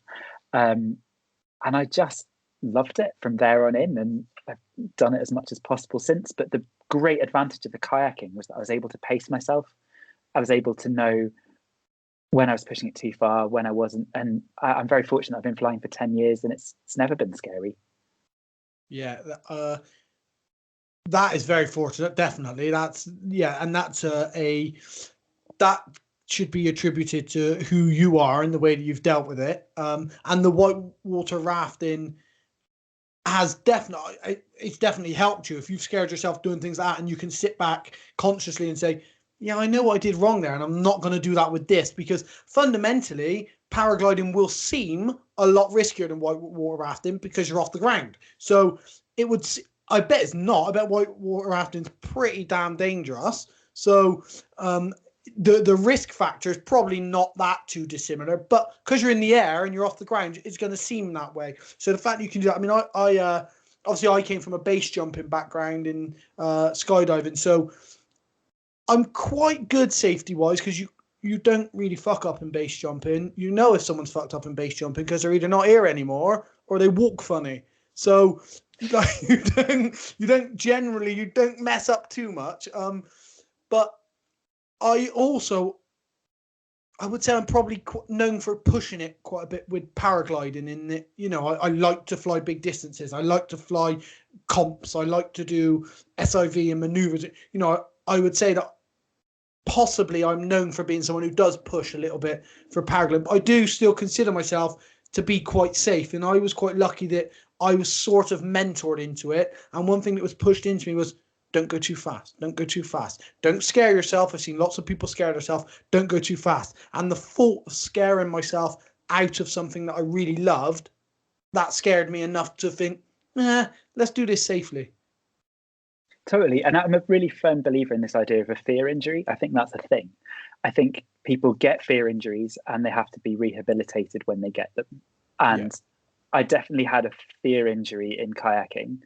And I just loved it from there on in, and I've done it as much as possible since. But the great advantage of the kayaking was that I was able to pace myself. I was able to know when I was pushing it too far, when I wasn't. And I'm very fortunate. I've been flying for 10 years and it's never been scary. Yeah, that is very fortunate. Definitely. That's, yeah. And that's that should be attributed to who you are and the way that you've dealt with it. And the whitewater rafting has it's definitely helped you. If you've scared yourself doing things like that, and you can sit back consciously and say, yeah, I know what I did wrong there, and I'm not going to do that with this, because fundamentally paragliding will seem a lot riskier than whitewater rafting because you're off the ground. So I bet it's not. I bet whitewater rafting is pretty damn dangerous. So the risk factor is probably not that too dissimilar, but because you're in the air and you're off the ground, it's going to seem that way. So the fact that you can do that, I mean, I obviously I came from a base jumping background in skydiving, so I'm quite good safety wise, because you don't really fuck up in base jumping. You know if someone's fucked up in base jumping because they're either not here anymore or they walk funny. So like, you don't mess up too much. But I would say I'm probably known for pushing it quite a bit with paragliding, in that, you know, I like to fly big distances. I like to fly comps. I like to do SIV and maneuvers. You know, I would say that possibly I'm known for being someone who does push a little bit for paragliding. But I do still consider myself to be quite safe. And I was quite lucky that I was sort of mentored into it. And one thing that was pushed into me was, don't go too fast. Don't go too fast. Don't scare yourself. I've seen lots of people scare themselves. Don't go too fast. And the thought of scaring myself out of something that I really loved, that scared me enough to think, let's do this safely. Totally. And I'm a really firm believer in this idea of a fear injury. I think that's a thing. I think people get fear injuries and they have to be rehabilitated when they get them. And I definitely had a fear injury in kayaking,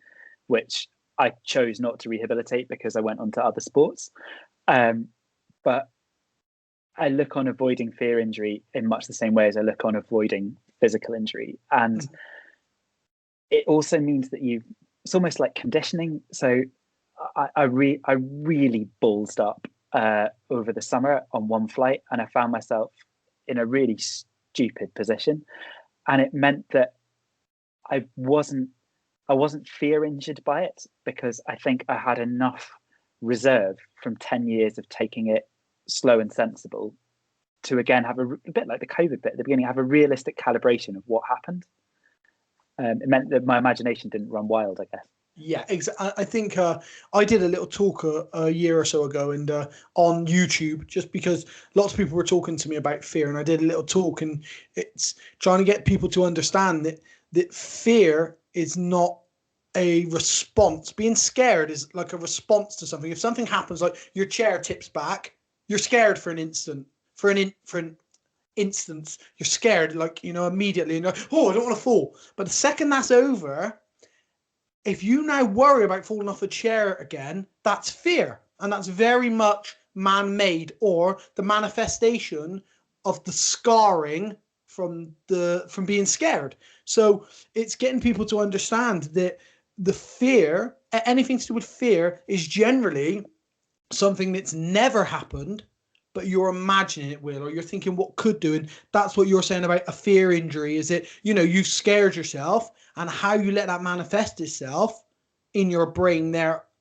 which I chose not to rehabilitate because I went on to other sports. But I look on avoiding fear injury in much the same way as I look on avoiding physical injury. And it also means that it's almost like conditioning. So I really ballsed up over the summer on one flight, and I found myself in a really stupid position. And it meant that I wasn't fear injured by it, because I think I had enough reserve from 10 years of taking it slow and sensible to, again, have a bit like the COVID bit at the beginning, have a realistic calibration of what happened. It meant that my imagination didn't run wild, I guess. Yeah, exactly. I think I did a little talk a year or so ago, and on YouTube, just because lots of people were talking to me about fear, and I did a little talk, and it's trying to get people to understand that fear is not a response. Being scared is like a response to something. If something happens, like your chair tips back, you're scared for an instant. For an instance, you're scared, like, you know, immediately, and you're like, oh, I don't want to fall. But the second that's over, if you now worry about falling off a chair again, that's fear. And that's very much man-made, or the manifestation of the scarring from being scared. So it's getting people to understand that the fear, anything to do with fear, is generally something that's never happened, but you're imagining it will, or you're thinking what could do. And that's what you're saying about a fear injury, is that, you know, you've scared yourself, and how you let that manifest itself in your brain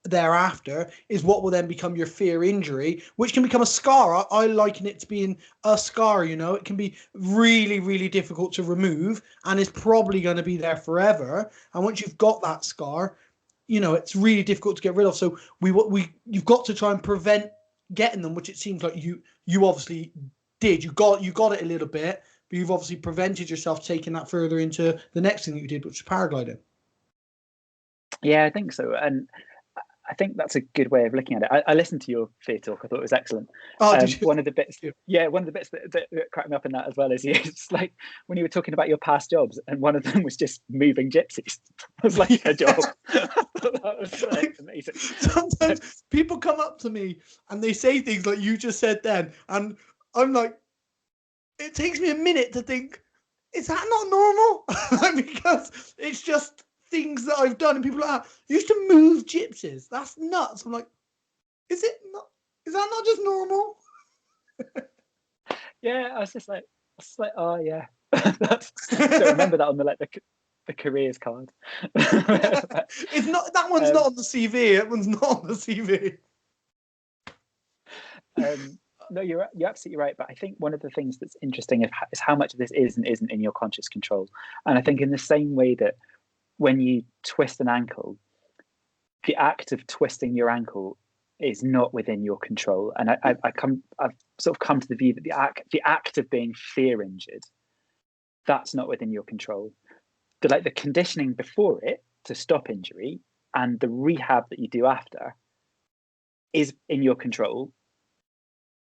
thereafter is what will then become your fear injury, which can become a scar. I liken it to being a scar. You know, it can be really, really difficult to remove, and it's probably going to be there forever. And once you've got that scar, you know, it's really difficult to get rid of. So you've got to try and prevent getting them, which it seems like you obviously did. You got it a little bit, but you've obviously prevented yourself taking that further into the next thing that you did, which was paragliding. Yeah, I think so. And I think that's a good way of looking at it. I listened to your fear talk. I thought it was excellent. Oh, did you? One of the bits that cracked me up in that as well is it's like when you were talking about your past jobs, and one of them was just moving gypsies. It was like a job. That was like amazing. Sometimes people come up to me and they say things like you just said then, and I'm like, it takes me a minute to think, is that not normal? Because it's just things that I've done, and people are like, you used to move gypsies. That's nuts. I'm like, is it not? Is that not just normal? Yeah, I was just like, oh yeah, don't remember that on the careers card. It's not, that one's not on the CV. That one's not on the CV. No, you're absolutely right. But I think one of the things that's interesting is how much of this is and isn't in your conscious control. And I think in the same way that when you twist an ankle, the act of twisting your ankle is not within your control. And I've sort of come to the view that the act of being fear injured, that's not within your control. The conditioning before it to stop injury and the rehab that you do after is in your control,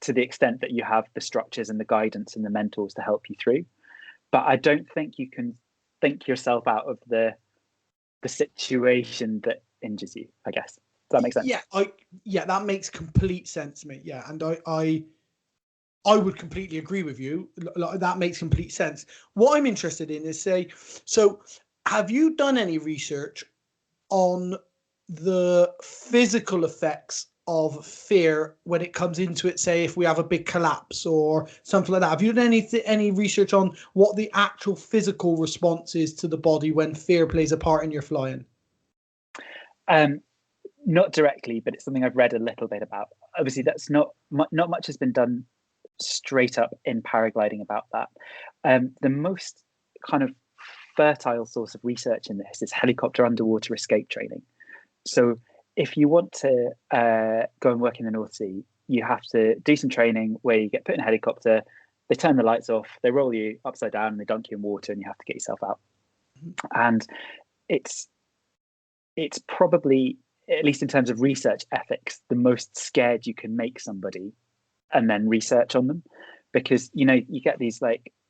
to the extent that you have the structures and the guidance and the mentors to help you through. But I don't think you can think yourself out of the situation that injures you, I guess. Does that make sense? Yeah, that makes complete sense to me. Yeah, and I would completely agree with you. That makes complete sense. What I'm interested in is so have you done any research on the physical effects of fear when it comes into it, say if we have a big collapse or something like that? Have you done any research on what the actual physical response is to the body when fear plays a part in your flying? Not directly, but it's something I've read a little bit about. Obviously, that's not much has been done straight up in paragliding about that. The most kind of fertile source of research in this is helicopter underwater escape training. So if you want to go and work in the North Sea, you have to do some training where you get put in a helicopter, they turn the lights off, they roll you upside down, and they dunk you in water, and you have to get yourself out. And it's probably, at least in terms of research ethics, the most scared you can make somebody and then research on them. Because, you get these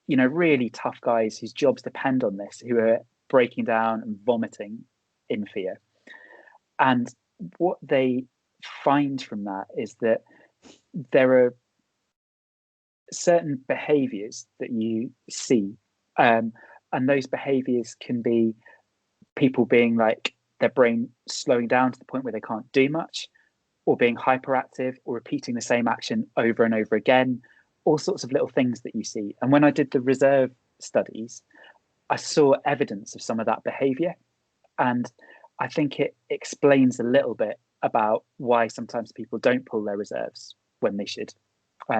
really tough guys whose jobs depend on this, who are breaking down and vomiting in fear. And what they find from that is that there are certain behaviors that you see, and those behaviors can be people being like their brain slowing down to the point where they can't do much, or being hyperactive, or repeating the same action over and over again, all sorts of little things that you see. And when I did the reserve studies, I saw evidence of some of that behavior. And I think it explains a little bit about why sometimes people don't pull their reserves when they should.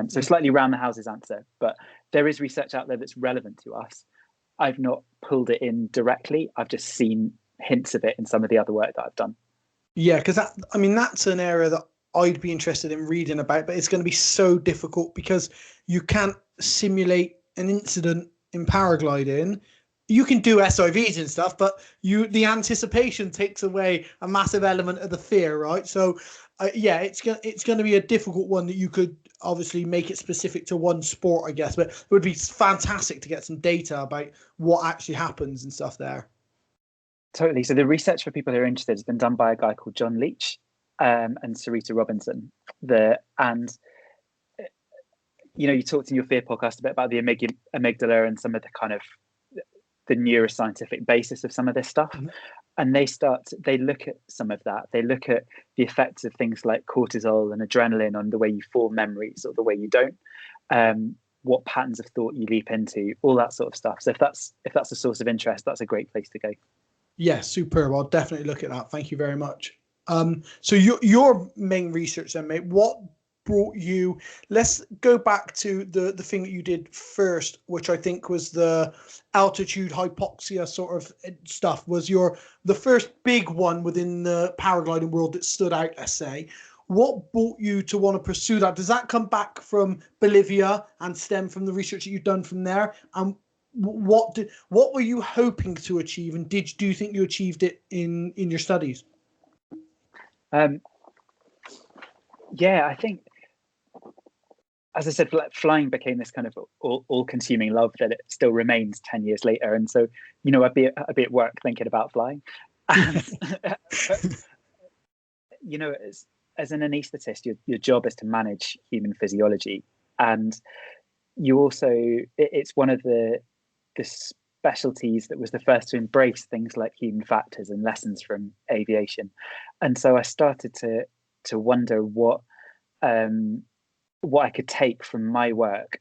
So slightly round the houses answer, but there is research out there that's relevant to us. I've not pulled it in directly. I've just seen hints of it in some of the other work that I've done. Yeah, because that's an area that I'd be interested in reading about, but it's going to be so difficult because you can't simulate an incident in paragliding. You can do SIVs and stuff, but the anticipation takes away a massive element of the fear, right? So, it's going to be a difficult one that you could obviously make it specific to one sport, I guess. But it would be fantastic to get some data about what actually happens and stuff there. Totally. So the research, for people who are interested, has been done by a guy called John Leach and Sarita Robinson. You talked in your fear podcast a bit about the amygdala and some of the kind of the neuroscientific basis of some of this stuff. Mm-hmm. And they look at some of that. They look at the effects of things like cortisol and adrenaline on the way you form memories or the way you don't, what patterns of thought you leap into, all that sort of stuff. So if that's a source of interest, that's a great place to go. Yeah, superb. I'll definitely look at that. Thank you very much. So your main research then, mate, what brought you, let's go back to the thing that you did first, which I think was the altitude hypoxia sort of stuff, was the first big one within the paragliding world that stood out, let's say. What brought you to want to pursue that? Does that come back from Bolivia and stem from the research that you've done from there? And what were you hoping to achieve, and do you think you achieved it in your studies? Yeah, I think, as I said, flying became this kind of all-consuming love that it still remains 10 years later. And so, I'd be at work thinking about flying. And, as an anaesthetist, your job is to manage human physiology, and you also, it's one of the the specialties that was the first to embrace things like human factors and lessons from aviation. And so I started to wonder what I could take from my work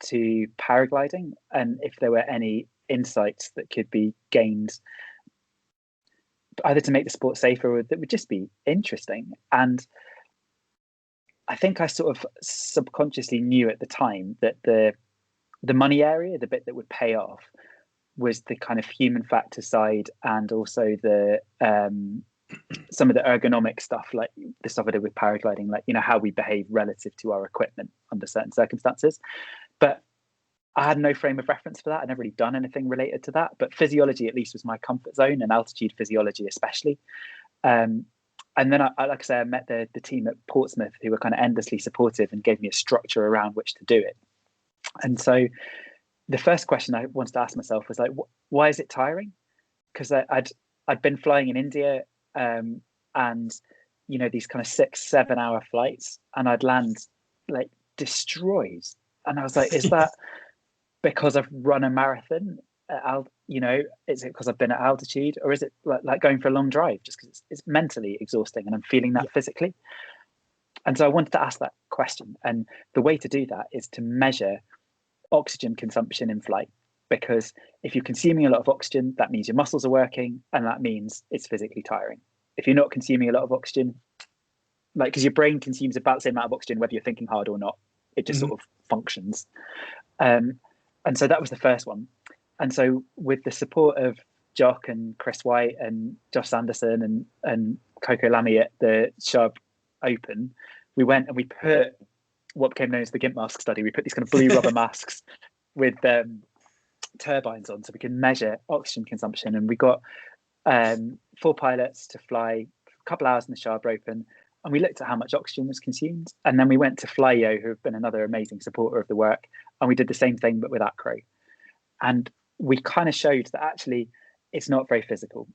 to paragliding, and if there were any insights that could be gained either to make the sport safer or that would just be interesting. And I think I sort of subconsciously knew at the time that the money area, the bit that would pay off, was the kind of human factor side, and also the some of the ergonomic stuff, like the stuff I did with paragliding, like, you know, how we behave relative to our equipment under certain circumstances. But I had no frame of reference for that. I'd never really done anything related to that. But physiology, at least, was my comfort zone, and altitude physiology especially. And then, like I say, I met the team at Portsmouth, who were kind of endlessly supportive and gave me a structure around which to do it. And so the first question I wanted to ask myself was like, why is it tiring? Because I'd been flying in India, and, you know, these kind of 6-7 hour flights, and I'd land like destroyed. And I was like, is that because I've run a marathon you know, is it because I've been at altitude, or is it like going for a long drive just because it's mentally exhausting and I'm feeling that physically? And so I wanted to ask that question, and the way to do that is to measure oxygen consumption in flight, because if you're consuming a lot of oxygen, that means your muscles are working, and that means it's physically tiring. If you're not consuming a lot of oxygen, like, because your brain consumes about the same amount of oxygen whether you're thinking hard or not, it just sort of functions. And so that was the first one. And so with the support of Jock and Chris White and Josh Sanderson and Coco Lamy at the Sharp Open, we went and we put what became known as the GIMP mask study. We put these kind of blue rubber masks with turbines on, so we can measure oxygen consumption. And we got 4 pilots to fly a couple hours in the Sharp Open, and we looked at how much oxygen was consumed. And then we went to Flyo, who have been another amazing supporter of the work, and we did the same thing but with acro. And we kind of showed that actually it's not very physical.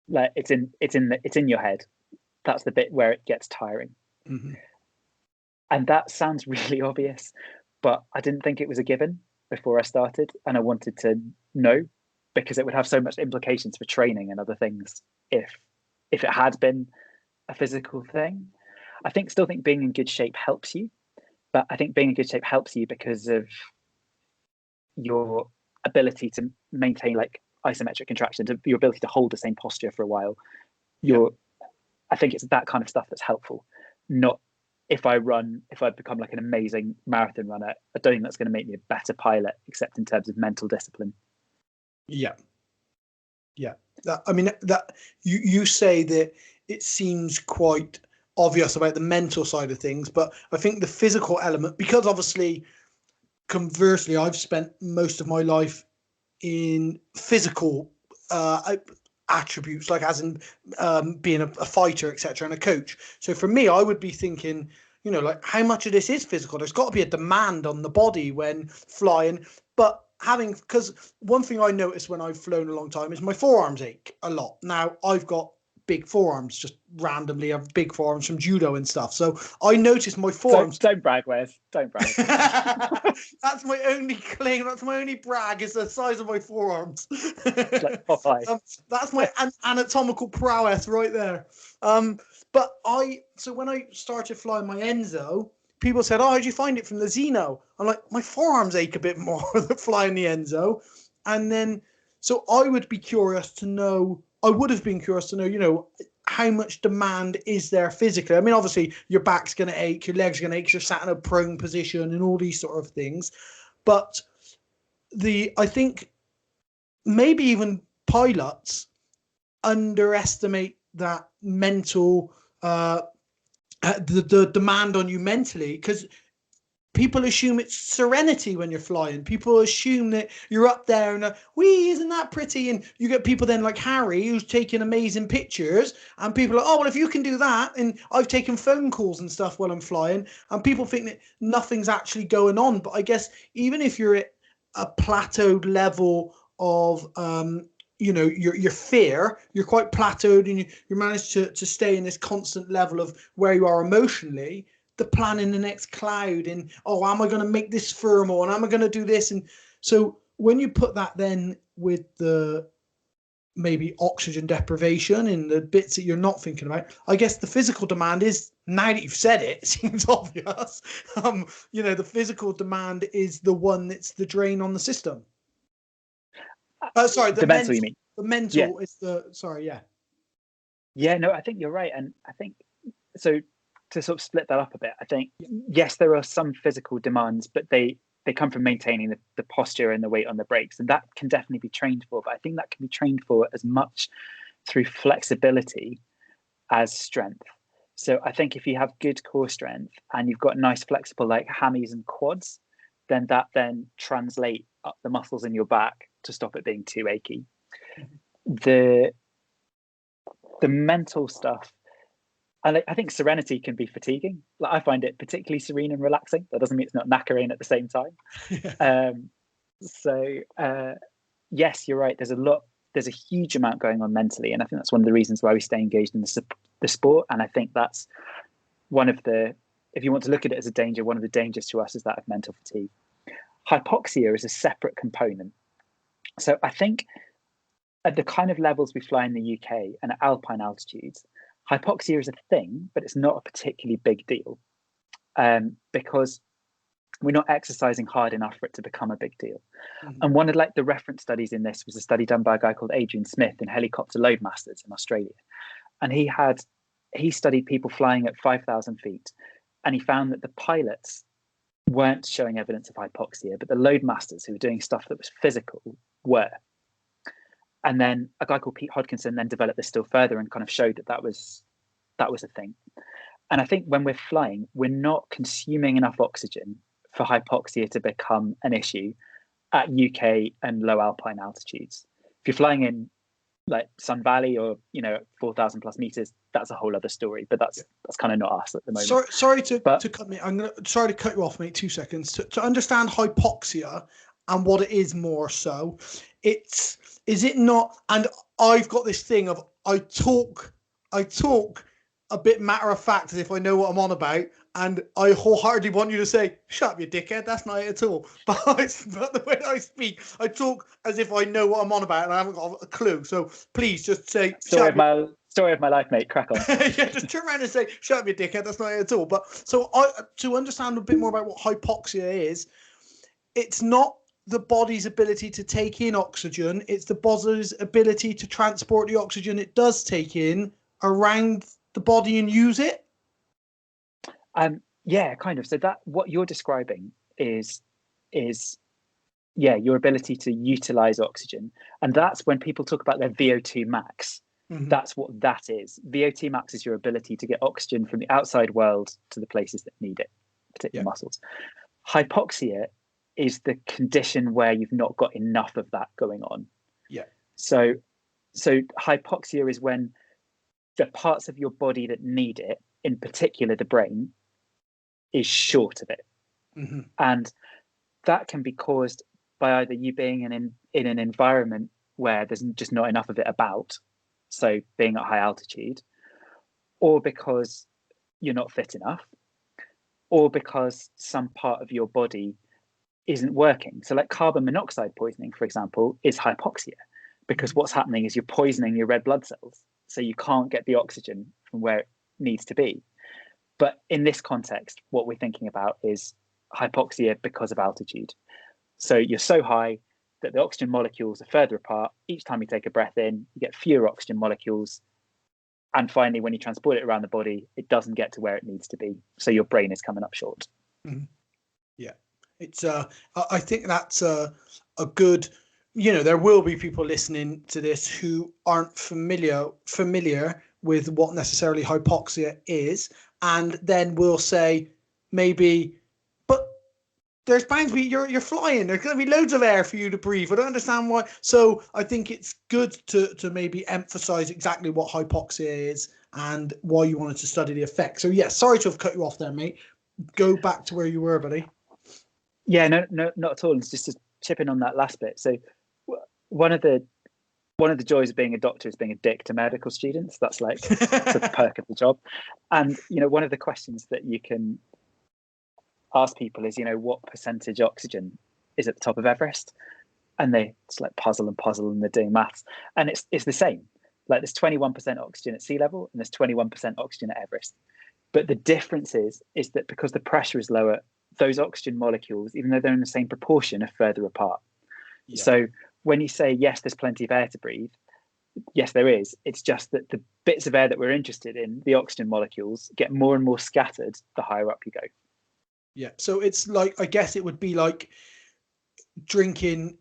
Like, it's in your head. That's the bit where it gets tiring. Mm-hmm. And that sounds really obvious, but I didn't think it was a given before I started, and I wanted to know, because it would have so much implications for training and other things if it had been a physical thing. Still think being in good shape helps you, but I think being in good shape helps you because of your ability to maintain like isometric contractions, your ability to hold the same posture for a while. I think it's that kind of stuff that's helpful, not if I become like an amazing marathon runner. I don't think that's going to make me a better pilot, except in terms of mental discipline. Yeah. I mean, that you say that it seems quite obvious about the mental side of things, but I think the physical element, because obviously, conversely, I've spent most of my life in physical attributes, like as in being a fighter, etc., and a coach. So for me, I would be thinking, you know, like, how much of this is physical? There's got to be a demand on the body when flying. But because one thing I noticed when I've flown a long time is my forearms ache a lot. Now, I've got big forearms, just randomly have big forearms from judo and stuff. So I noticed my forearms. Don't brag, Wes. Don't brag. That's my only claim. That's my only brag, is the size of my forearms. Like Popeye. That's my anatomical prowess right there. So when I started flying my Enzo, people said, "Oh, how'd you find it from the Zeno?" I'm like, my forearms ache a bit more than flying the Enzo. And then, so I would have been curious to know, you know, how much demand is there physically? I mean, obviously, your back's going to ache, your legs are going to ache, you're sat in a prone position and all these sort of things. But I think maybe even pilots underestimate that mental, the demand on you mentally, because people assume it's serenity when you're flying. People assume that you're up there and, wee, isn't that pretty? And you get people then like Harry, who's taking amazing pictures, and people are, oh, well, if you can do that, and I've taken phone calls and stuff while I'm flying, and people think that nothing's actually going on. But I guess even if you're at a plateaued level of, you know, your fear, you're quite plateaued, and you manage to stay in this constant level of where you are emotionally, the planning the next cloud, and, oh, am I going to make this thermal, and am I going to do this? And so when you put that then with the maybe oxygen deprivation in the bits that you're not thinking about, I guess the physical demand is, now that you've said it, it seems obvious. The physical demand is the one that's the drain on the system. Sorry, the mental, you mean? The mental is the, sorry, yeah. Yeah, no, I think you're right. And I think, so to sort of split that up a bit, I think, yes, there are some physical demands, but they come from maintaining the posture and the weight on the brakes. And that can definitely be trained for. But I think that can be trained for as much through flexibility as strength. So I think if you have good core strength and you've got nice flexible like hammies and quads, then that then translate up the muscles in your back to stop it being too achy. The mental stuff, and I think serenity can be fatiguing. Like, I find it particularly serene and relaxing. That doesn't mean it's not knackering at the same time. Yes, you're right. There's a huge amount going on mentally, and I think that's one of the reasons why we stay engaged in the sport. And I think that's one of the, if you want to look at it as a danger, one of the dangers to us is that of mental fatigue. Hypoxia is a separate component. So I think at the kind of levels we fly in the UK and at alpine altitudes, hypoxia is a thing, but it's not a particularly big deal, because we're not exercising hard enough for it to become a big deal. And one of the reference studies in this was a study done by a guy called Adrian Smith in helicopter loadmasters in Australia. And he studied people flying at 5,000 feet, and he found that the pilots weren't showing evidence of hypoxia, but the loadmasters who were doing stuff that was physical were. And then a guy called Pete Hodkinson then developed this still further and kind of showed that was a thing. And I think when we're flying, we're not consuming enough oxygen for hypoxia to become an issue at UK and low alpine altitudes. If you're flying in like Sun Valley or 4,000 plus meters, that's a whole other story. But that's kind of not us at the moment. Sorry to cut me. Sorry to cut you off, mate. 2 seconds to understand hypoxia and what it is more so. Is it not? And I've got this thing of I talk a bit matter of fact as if I know what I'm on about, and I wholeheartedly want you to say, "Shut up, you dickhead." That's not it at all. But the way I speak, I talk as if I know what I'm on about, and I haven't got a clue. So please just say, "Story of my life, mate. Crack on." Yeah, just turn around and say, "Shut up, you dickhead." That's not it at all. But so to understand a bit more about what hypoxia is, it's not the body's ability to take in oxygen, it's the body's ability to transport the oxygen it does take in around the body and use it. Yeah, kind of. So that what you're describing is your ability to utilize oxygen. And that's when people talk about their VO2 max. That's what that is. VO2 max is your ability to get oxygen from the outside world to the places that need it, particularly muscles. Hypoxia is the condition where you've not got enough of that going on. Yeah. So hypoxia is when the parts of your body that need it, in particular the brain, is short of it. And that can be caused by either you being in an environment where there's just not enough of it about, so being at high altitude, or because you're not fit enough, or because some part of your body isn't working. So like carbon monoxide poisoning, for example, is hypoxia, because what's happening is you're poisoning your red blood cells, so you can't get the oxygen from where it needs to be. But in this context, what we're thinking about is hypoxia because of altitude. So you're so high that the oxygen molecules are further apart. Each time you take a breath in, you get fewer oxygen molecules. And finally, when you transport it around the body, it doesn't get to where it needs to be. So your brain is coming up short. Yeah. It's I think that's a good, there will be people listening to this who aren't familiar with what necessarily hypoxia is, and then we'll say maybe, but there's bound to be, you're flying, there's going to be loads of air for you to breathe. I don't understand why. So I think it's good to maybe emphasize exactly what hypoxia is and why you wanted to study the effects. So yeah, sorry to have cut you off there, mate. Go back to where you were, buddy. Yeah, no, not at all. It's just to chip in on that last bit. So one of the joys of being a doctor is being a dick to medical students. That's like it's a perk of the job. And one of the questions that you can ask people is, what percentage oxygen is at the top of Everest? and they it's like puzzle and they're doing maths, and it's the same. Like there's 21% oxygen at sea level and there's 21% oxygen at Everest. But the difference is that because the pressure is lower, those oxygen molecules, even though they're in the same proportion, are further apart. Yeah. So when you say, yes, there's plenty of air to breathe, yes, there is. It's just that the bits of air that we're interested in, the oxygen molecules, get more and more scattered the higher up you go. Yeah. So it's like, I guess it would be like drinking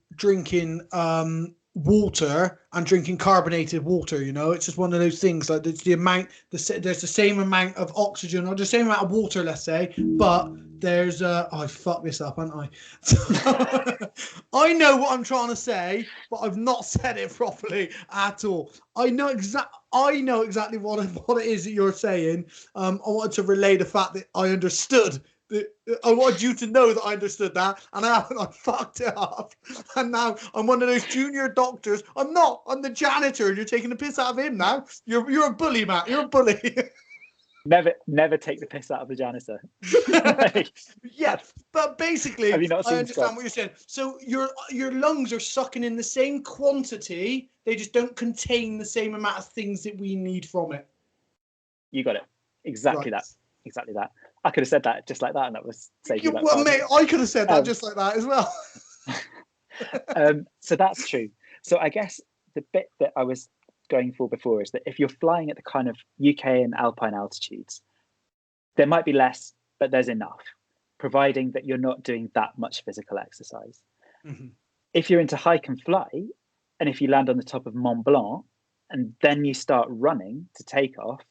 water and drinking carbonated water, you know. It's just one of those things, like there's the same amount of oxygen or the same amount of water, let's say, but there's I fucked this up, haven't I? I know what I'm trying to say, but I've not said it properly at all. I know exactly what it is that you're saying. I wanted to relay the fact that I understood. I wanted you to know that I understood that, and I fucked it up. And now I'm one of those junior doctors. I'm not. I'm the janitor. You're taking the piss out of him now. You're a bully, Matt. You're a bully. Never take the piss out of the janitor. Yeah, but basically, I understand Scott? What you're saying. So your lungs are sucking in the same quantity. They just don't contain the same amount of things that we need from it. You got it. Exactly right. Exactly that. I could have said that just like that, and that was saving you. Well, mate, I could have said that just like that as well. So that's true. So I guess the bit that I was going for before is that if you're flying at the kind of UK and alpine altitudes, there might be less, but there's enough, providing that you're not doing that much physical exercise. Mm-hmm. If you're into hike and fly, and if you land on the top of Mont Blanc, and then you start running to take off,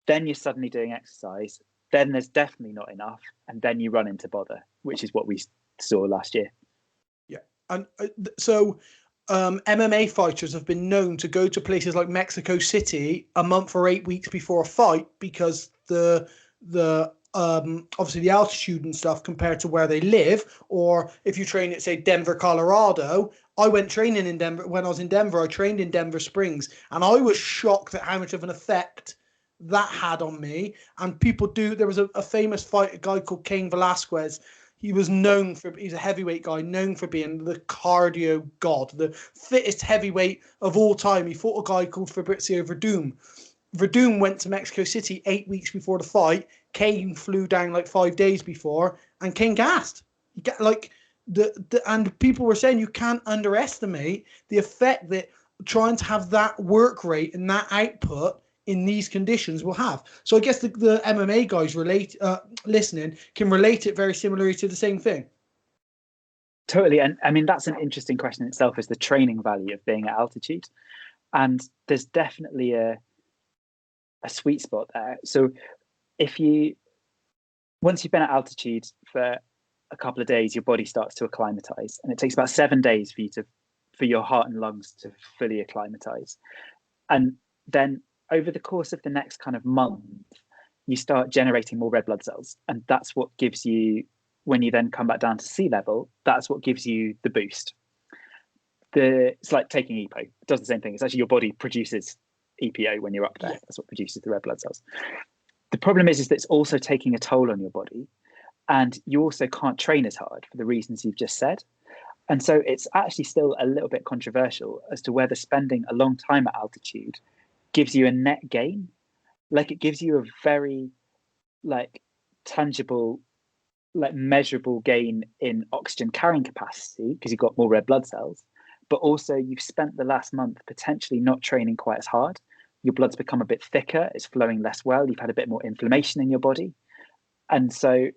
then you're suddenly doing exercise, then there's definitely not enough, and then you run into bother, which is what we saw last year. Yeah, and so MMA fighters have been known to go to places like Mexico City a month or 8 weeks before a fight because the obviously the altitude and stuff compared to where they live. Or if you train at, say, Denver, Colorado, I went training in Denver. When I was in Denver, I trained in Denver Springs, and I was shocked at how much of an effect that had on me. And people there was a famous fight, a guy called Cain Velasquez. He's a heavyweight guy known for being the cardio god, the fittest heavyweight of all time. He fought a guy called Fabrizio Verdum. Verdum went to Mexico City 8 weeks before the fight. Cain flew down like 5 days before, and Cain gassed. And people were saying you can't underestimate the effect that trying to have that work rate and that output in these conditions will have. So I guess the MMA guys listening can relate it very similarly to the same thing. Totally. And I mean, that's an interesting question in itself, is the training value of being at altitude. And there's definitely a sweet spot there. So once you've been at altitude for a couple of days, your body starts to acclimatize, and it takes about 7 days for your heart and lungs to fully acclimatize. And then over the course of the next kind of month, you start generating more red blood cells. And that's what gives you, when you then come back down to sea level, that's what gives you the boost. It's like taking EPO. It does the same thing. It's actually your body produces EPO when you're up there. Yeah. That's what produces the red blood cells. The problem is that it's also taking a toll on your body. And you also can't train as hard for the reasons you've just said. And so it's actually still a little bit controversial as to whether spending a long time at altitude gives you a net gain. Like, it gives you a very tangible, measurable gain in oxygen carrying capacity because you've got more red blood cells, but also you've spent the last month potentially not training quite as hard. Your blood's become a bit thicker, it's flowing less well, you've had a bit more inflammation in your body. And so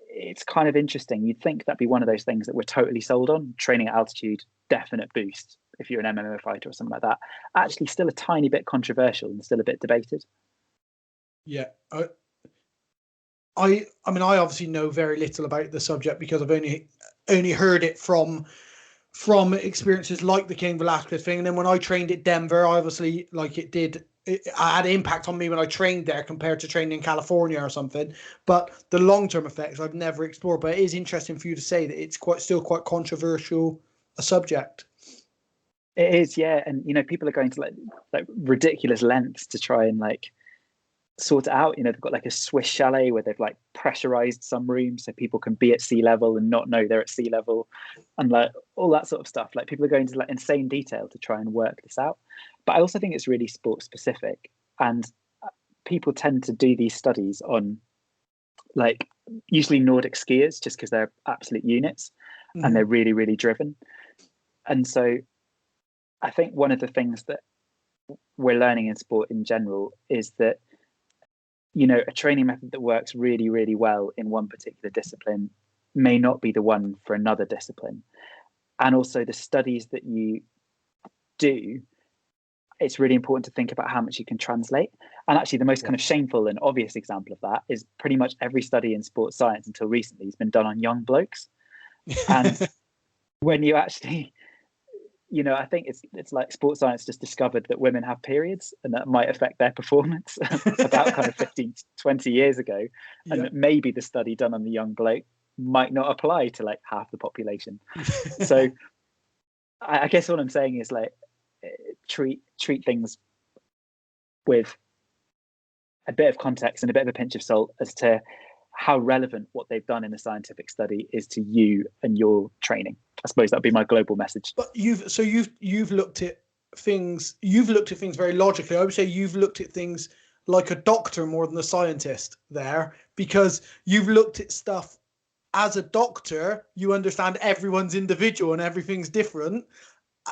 it's kind of interesting. You'd think that'd be one of those things that we're totally sold on. Training at altitude, definite boost if you're an MMA fighter or something like that. Actually still a tiny bit controversial and still a bit debated. Yeah. I mean, I obviously know very little about the subject because I've only heard it from experiences like the Cain Velasquez thing. And then when I trained at Denver, obviously, it had an impact on me when I trained there compared to training in California or something. But the long-term effects I've never explored. But it is interesting for you to say that it's still quite controversial a subject. It is, yeah. And people are going to like ridiculous lengths to try and sort it out. They've got like a Swiss chalet where they've like pressurized some rooms so people can be at sea level and not know they're at sea level, and like all that sort of stuff. Like people are going to like insane detail to try and work this out. But I also think it's really sport specific, and people tend to do these studies on like usually Nordic skiers just because they're absolute units and they're really, really driven. And so I think one of the things that we're learning in sport in general is that, a training method that works really, really well in one particular discipline may not be the one for another discipline. And also the studies that you do, it's really important to think about how much you can translate. And actually the most kind of shameful and obvious example of that is pretty much every study in sports science until recently has been done on young blokes. And when you actually, I think it's like sports science just discovered that women have periods and that might affect their performance about kind of 15, 20 years ago. And that maybe the study done on the young bloke might not apply to like half the population. So I guess what I'm saying is like, treat things with a bit of context and a bit of a pinch of salt as to how relevant what they've done in a scientific study is to you and your training. I suppose that'd be my global message. But you've looked at things. You've looked at things very logically. I would say you've looked at things like a doctor more than a scientist there, because you've looked at stuff as a doctor. You understand everyone's individual and everything's different.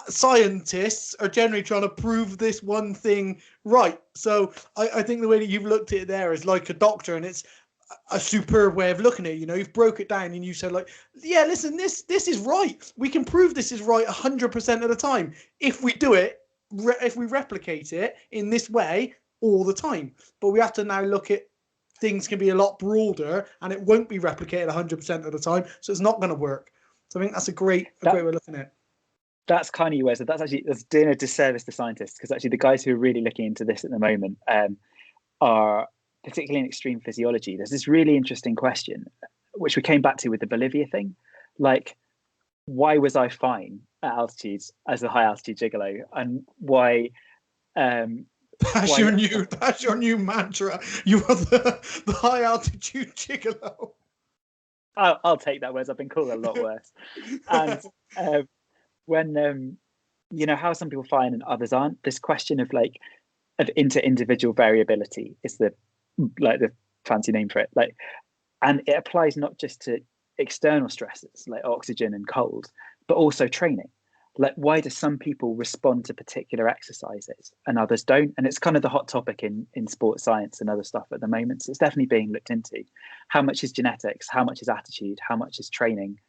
Scientists are generally trying to prove this one thing right. So I think the way that you've looked at it there is like a doctor, and it's a superb way of looking at it. You've broke it down and you said like, yeah, listen, this is right. We can prove this is right 100% of the time if we do it, if we replicate it in this way all the time. But we have to now look at things can be a lot broader and it won't be replicated 100% of the time. So it's not going to work. So I think that's a great way of looking at it. That's kind of your way. So that's doing a disservice to scientists, because actually the guys who are really looking into this at the moment are particularly in extreme physiology. There's this really interesting question, which we came back to with the Bolivia thing. Like, why was I fine at altitudes as a high altitude gigolo? And why... That's your new mantra. You are the high altitude gigolo. I'll take that, whereas I've been called a lot worse. And when how some people fine and others aren't, this question of inter-individual variability is the fancy name for it. And it applies not just to external stresses like oxygen and cold, but also training. Like, why do some people respond to particular exercises and others don't? And it's kind of the hot topic in sports science and other stuff at the moment. So it's definitely being looked into. How much is genetics? How much is attitude? How much is training?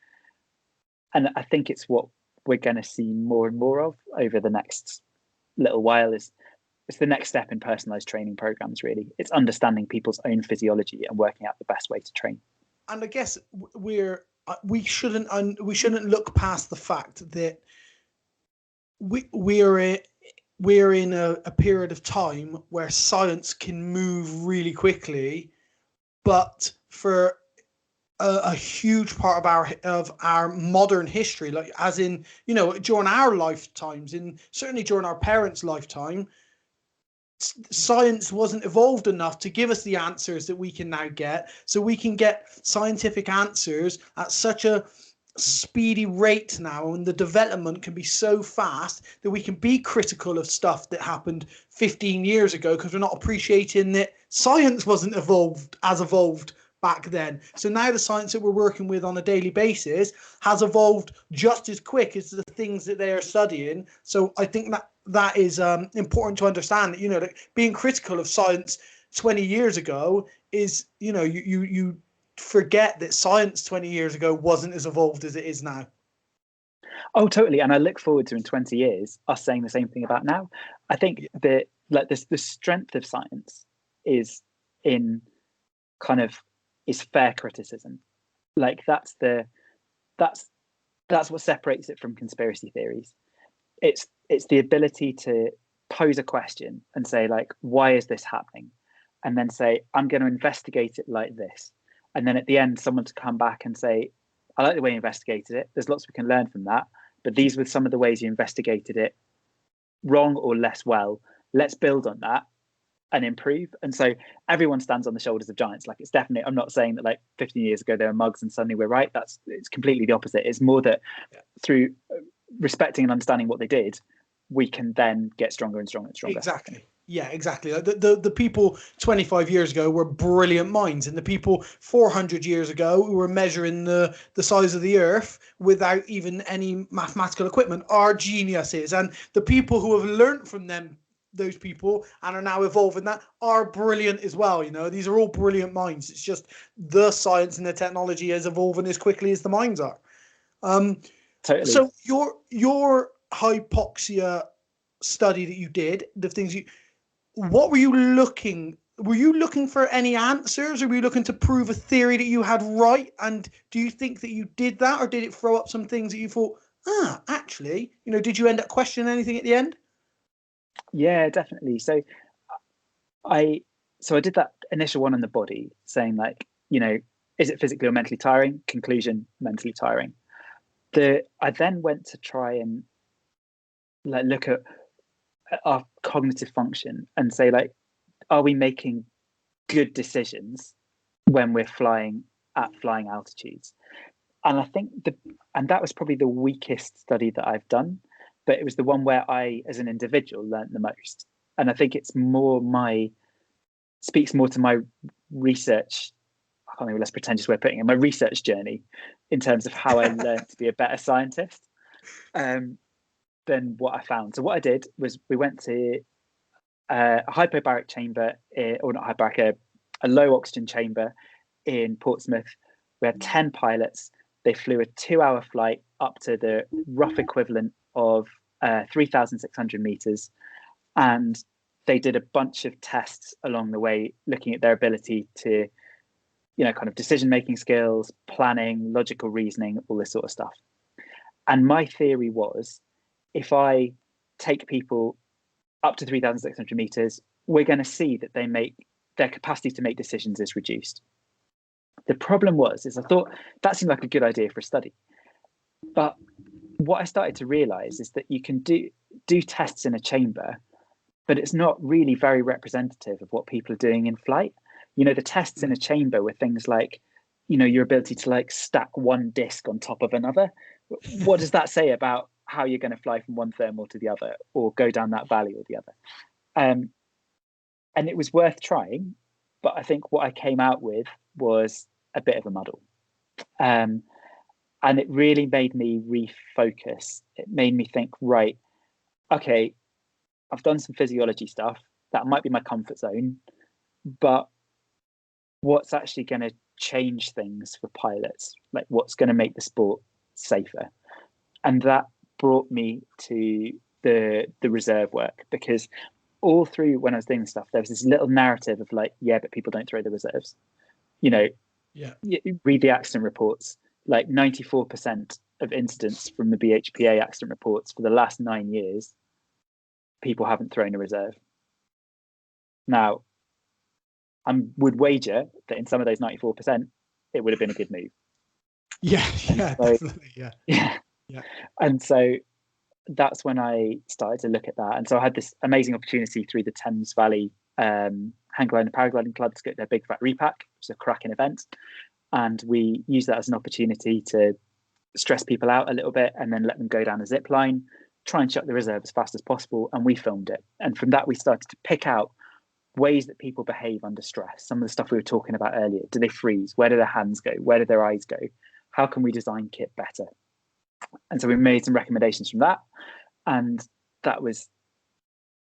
And I think it's what we're going to see more and more of over the next little while. It's the next step in personalized training programs, really. It's understanding people's own physiology and working out the best way to train. And I guess we shouldn't look past the fact that we're in a period of time where science can move really quickly, but for a huge part of our modern history, like as in during our lifetimes, and certainly during our parents' lifetime, science wasn't evolved enough to give us the answers that we can now get. So we can get scientific answers at such a speedy rate now, and the development can be so fast that we can be critical of stuff that happened 15 years ago because we're not appreciating that science wasn't evolved back then. So now the science that we're working with on a daily basis has evolved just as quick as the things that they are studying. So I think that is important to understand, that that being critical of science 20 years ago is you forget that science 20 years ago wasn't as evolved as it is now. Oh, totally. And I look forward to in 20 years us saying the same thing about now. I think that the strength of science is in is fair criticism. That's what separates it from conspiracy theories. It's the ability to pose a question and say, why is this happening? And then say, I'm going to investigate it like this. And then at the end, someone to come back and say, I like the way you investigated it. There's lots we can learn from that. But these were some of the ways you investigated it wrong or less well. Let's build on that and improve. And so everyone stands on the shoulders of giants. Like, it's definitely, I'm not saying that like 15 years ago they were mugs and suddenly we're right. It's completely the opposite. It's more that through respecting and understanding what they did, we can then get stronger and stronger and stronger. Exactly. Yeah, exactly. The people 25 years ago were brilliant minds, and the people 400 years ago who were measuring the size of the earth without even any mathematical equipment are geniuses. And the people who have learnt from those people and are now evolving that are brilliant as well. You know, these are all brilliant minds. It's just the science and the technology is evolving as quickly as the minds are. Totally. So your hypoxia study that you did, the things what were you looking for any answers, or were you looking to prove a theory that you had right? And do you think that you did that, or did it throw up some things that you thought, actually, you know, did you end up questioning anything at the end? Yeah, definitely. So I did that initial one on the body, saying like, you know, is it physically or mentally tiring? Conclusion, mentally tiring. I then went to try and like look at our cognitive function and say like, are we making good decisions when we're flying at flying altitudes? And I think that was probably the weakest study that I've done, but it was the one where I, as an individual, learned the most. And I think it's speaks more to my research. I can't think of a less pretentious way of putting it, my research journey in terms of how I learned to be a better scientist than what I found. So what I did was we went to a hypobaric chamber, or not hypobaric, a low oxygen chamber in Portsmouth. We had 10 pilots. They flew a 2-hour flight up to the rough equivalent of 3,600 meters. And they did a bunch of tests along the way, looking at their ability to, you know, kind of decision-making skills, planning, logical reasoning, all this sort of stuff. And my theory was, if I take people up to 3,600 meters, we're going to see that their capacity to make decisions is reduced. The problem is I thought that seemed like a good idea for a study. But what I started to realize is that you can do tests in a chamber, but it's not really very representative of what people are doing in flight. You know, the tests in a chamber were things like, you know, your ability to like stack one disc on top of another. What does that say about how you're going to fly from one thermal to the other, or go down that valley or the other? And it was worth trying, but I think what I came out with was a bit of a muddle. And it really made me refocus. It made me think, right, okay, I've done some physiology stuff. That might be my comfort zone, but what's actually going to change things for pilots? Like, what's going to make the sport safer? And that brought me to the reserve work, because all through when I was doing stuff, there was this little narrative of like, yeah, but people don't throw the reserves. You know, read the accident reports. Like 94% of incidents from the BHPA accident reports for the last 9 years, people haven't thrown a reserve. Now, I would wager that in some of those 94%, it would have been a good move. Yeah, definitely. Yeah. And so that's when I started to look at that. And so I had this amazing opportunity through the Thames Valley Hang Gliding and Paragliding Club to get their Big Fat Repack, which is a cracking event. And we used that as an opportunity to stress people out a little bit and then let them go down a zip line, try and chuck the reserve as fast as possible. And we filmed it. And from that, we started to pick out ways that people behave under stress. Some of the stuff we were talking about earlier. Do they freeze? Where do their hands go? Where do their eyes go? How can we design kit better? And so we made some recommendations from that. And that was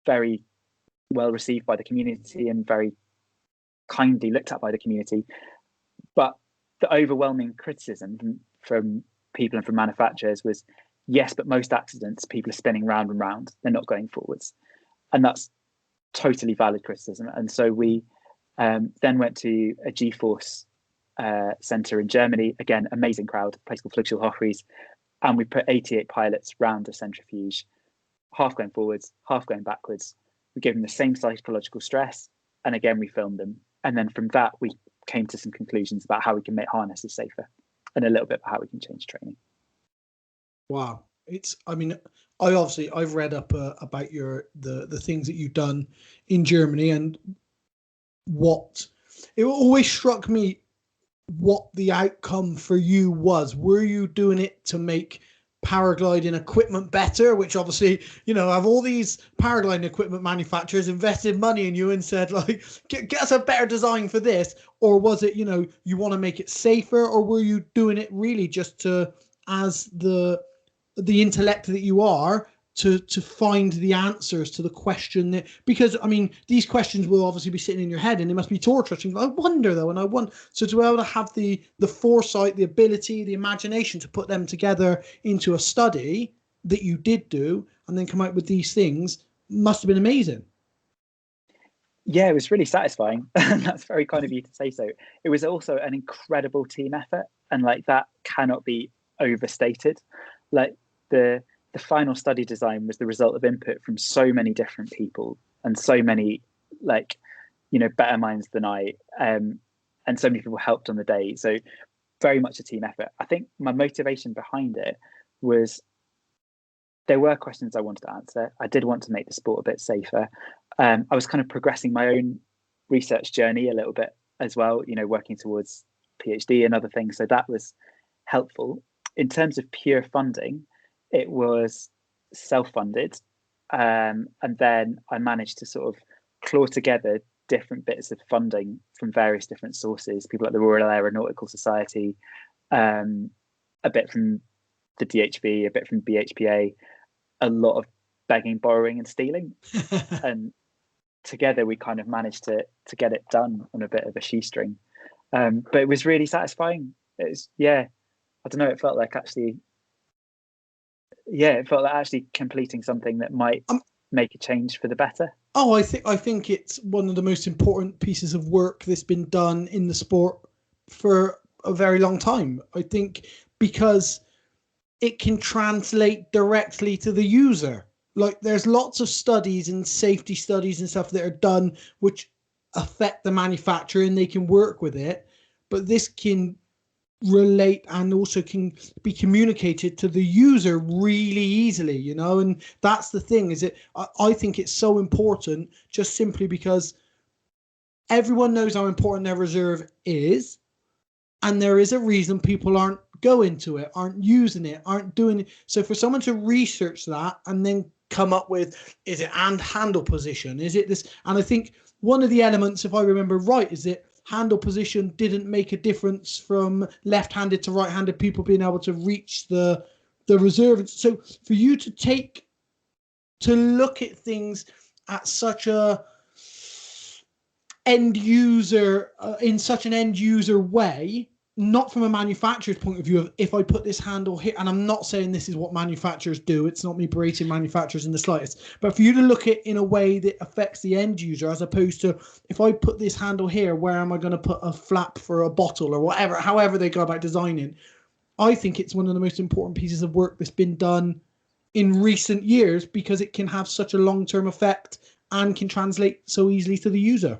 very well received by the community and very kindly looked at by the community. But the overwhelming criticism from people and from manufacturers was, yes, but most accidents, people are spinning round and round. They're not going forwards. And that's totally valid criticism. And so we then went to a G-Force center in Germany. Again, amazing crowd, a place called Flugschulhochreis. And we put 88 pilots round a centrifuge, half going forwards, half going backwards. We gave them the same psychological stress. And again, we filmed them. And then from that, we came to some conclusions about how we can make harnesses safer and a little bit about how we can change training. Wow. I mean, I've read up about the things that you've done in Germany, and what it always struck me what the outcome for you was. Were you doing it to make paragliding equipment better, which obviously, have all these paragliding equipment manufacturers invested money in you and said, like, get us a better design for this? Or was it, you want to make it safer? Or were you doing it really just to, as the intellect that you are, to find the answers to the question that, because these questions will obviously be sitting in your head and it must be torturous. I wonder though, and I want, so to be able to have the foresight, the ability, the imagination to put them together into a study that you did do and then come out with these things must have been amazing. Yeah, it was really satisfying. That's very kind of you to say so. It was also an incredible team effort, and like that cannot be overstated. Like the final study design was the result of input from so many different people and so many, like, better minds than I, and so many people helped on the day. So very much a team effort. I think my motivation behind it was there were questions I wanted to answer. I did want to make the sport a bit safer. I was kind of progressing my own research journey a little bit as well, working towards PhD and other things. So that was helpful. In terms of pure funding, it was self-funded, and then I managed to sort of claw together different bits of funding from various different sources, people like the Royal Aeronautical Society, a bit from the DHV, a bit from BHPA, a lot of begging, borrowing and stealing. And together we kind of managed to get it done on a bit of a shoestring. But it was really satisfying. It was, I don't know, it felt like actually completing something that might make a change for the better. Oh, I think it's one of the most important pieces of work that's been done in the sport for a very long time. I think because it can translate directly to the user. Like, there's lots of studies and safety studies and stuff that are done which affect the manufacturer and they can work with it, but this can relate and also can be communicated to the user really easily, and that's the thing, is it I think it's so important, just simply because everyone knows how important their reserve is, and there is a reason people aren't going to it, aren't using it, aren't doing it. So for someone to research that and then come up with, is it handle position, is it this? And I think one of the elements, if I remember right, is that handle position didn't make a difference from left-handed to right-handed people being able to reach the reserve. So for you to look at things at such a end user, in such an end user way, not from a manufacturer's point of view of, if I put this handle here, and I'm not saying this is what manufacturers do, it's not me berating manufacturers in the slightest, but for you to look at it in a way that affects the end user, as opposed to, if I put this handle here, where am I going to put a flap for a bottle or whatever, however they go about designing. I think it's one of the most important pieces of work that's been done in recent years, because it can have such a long-term effect and can translate so easily to the user.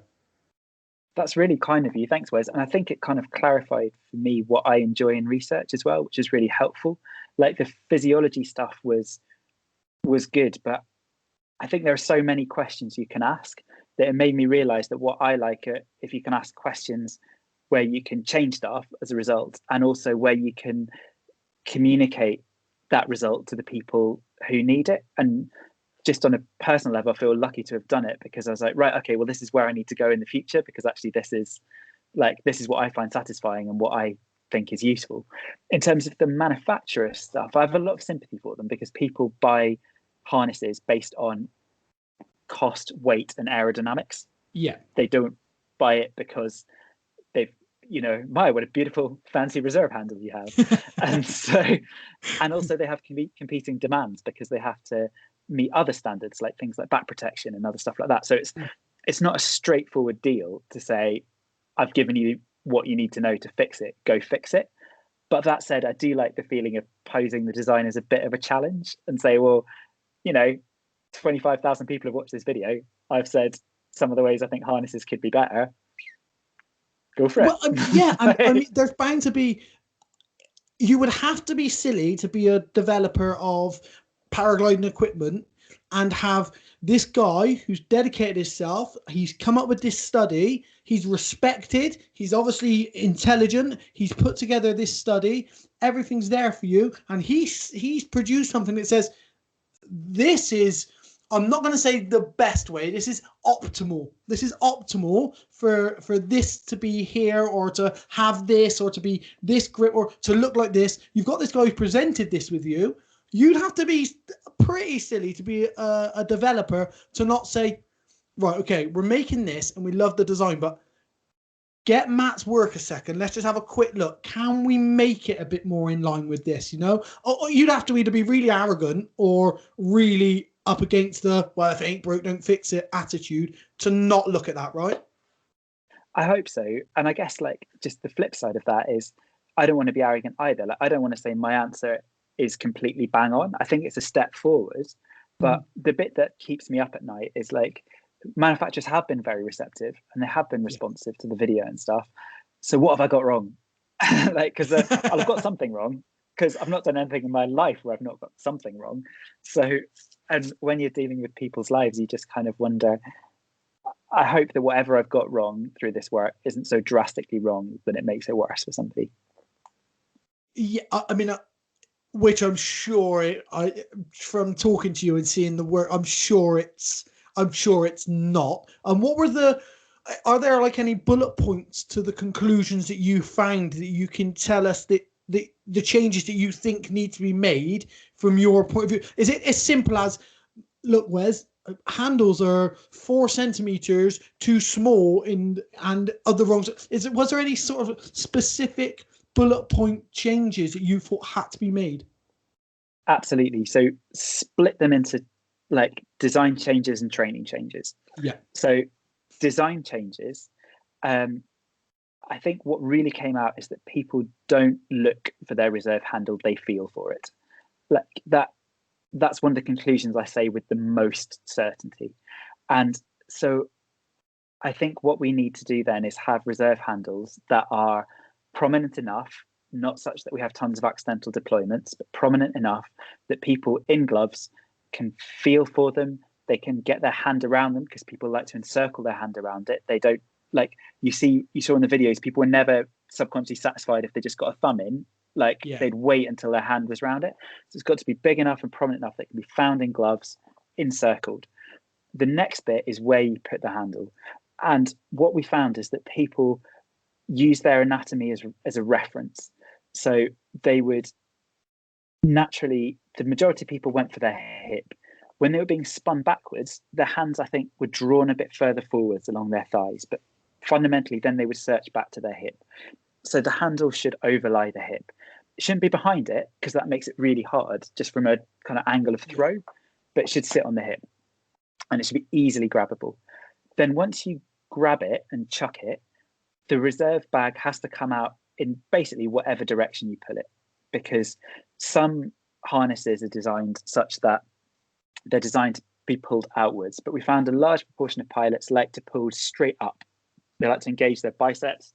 That's really kind of you. Thanks, Wes. And I think it kind of clarified for me what I enjoy in research as well, which is really helpful. Like, the physiology stuff was good, but I think there are so many questions you can ask that it made me realize that what I like it if you can ask questions where you can change stuff as a result, and also where you can communicate that result to the people who need it. And just on a personal level, I feel lucky to have done it, because I was like, right, okay, well, this is where I need to go in the future, because actually this is what I find satisfying and what I think is useful. In terms of the manufacturer stuff, I have a lot of sympathy for them, because people buy harnesses based on cost, weight, and aerodynamics. Yeah. They don't buy it because they've, what a beautiful fancy reserve handle you have. and also they have competing demands, because they have to meet other standards, like things like back protection and other stuff like that. So it's not a straightforward deal to say, I've given you what you need to know to fix it, go fix it. But that said, I do like the feeling of posing the design as a bit of a challenge and say, well, 25,000 people have watched this video. I've said some of the ways I think harnesses could be better. Go for it. Well, yeah, there's bound to be, you would have to be silly to be a developer of paragliding equipment and have this guy who's dedicated himself. He's come up with this study. He's respected. He's obviously intelligent. He's put together this study. Everything's there for you. And he's produced something that says, this is, I'm not going to say the best way. This is optimal. This is optimal for this to be here, or to have this, or to be this grip, or to look like this. You've got this guy who presented this with you. You'd have to be pretty silly to be a developer to not say, right, okay, we're making this and we love the design, but get Matt's work a second. Let's just have a quick look. Can we make it a bit more in line with this, you know? Or you'd have to either be really arrogant or really up against the, well, if it ain't broke, don't fix it attitude to not look at that, right? I hope so. And I guess like just the flip side of that is I don't want to be arrogant either. Like I don't want to say my answer is completely bang on. I think it's a step forward, but the bit that keeps me up at night is like manufacturers have been very receptive and they have been responsive to the video and stuff. So what have I got wrong? Like, because I've got something wrong, because I've not done anything in my life where I've not got something wrong. So, and when you're dealing with people's lives, you just kind of wonder, I hope that whatever I've got wrong through this work isn't so drastically wrong that it makes it worse for somebody. Yeah, I mean, which I'm sure from talking to you and seeing the work, I'm sure it's not. And are there like any bullet points to the conclusions that you found that you can tell us that the changes that you think need to be made from your point of view? Is it as simple as, look, Wes, handles are 4 centimeters too small and other wrongs? Was there any sort of specific bullet point changes that you thought had to be made? Absolutely. So split them into like design changes and training changes. Yeah. So design changes, I think what really came out is that people don't look for their reserve handle, they feel for it. Like that's one of the conclusions I say with the most certainty. And so I think what we need to do then is have reserve handles that are prominent enough, not such that we have tons of accidental deployments, but prominent enough that people in gloves can feel for them. They can get their hand around them, because people like to encircle their hand around it. They don't, like you saw in the videos, people were never subconsciously satisfied if they just got a thumb in. They'd wait until their hand was around it. So it's got to be big enough and prominent enough that it can be found in gloves, encircled. The next bit is where you put the handle. And what we found is that people use their anatomy as a reference. So they would naturally, the majority of people went for their hip. When they were being spun backwards, their hands, I think, were drawn a bit further forwards along their thighs, but fundamentally then they would search back to their hip. So the handle should overlie the hip. It shouldn't be behind it, because that makes it really hard just from a kind of angle of throw, but it should sit on the hip and it should be easily grabbable. Then once you grab it and chuck it, the reserve bag has to come out in basically whatever direction you pull it, because some harnesses are designed such that they're designed to be pulled outwards, but we found a large proportion of pilots like to pull straight up. They like to engage their biceps,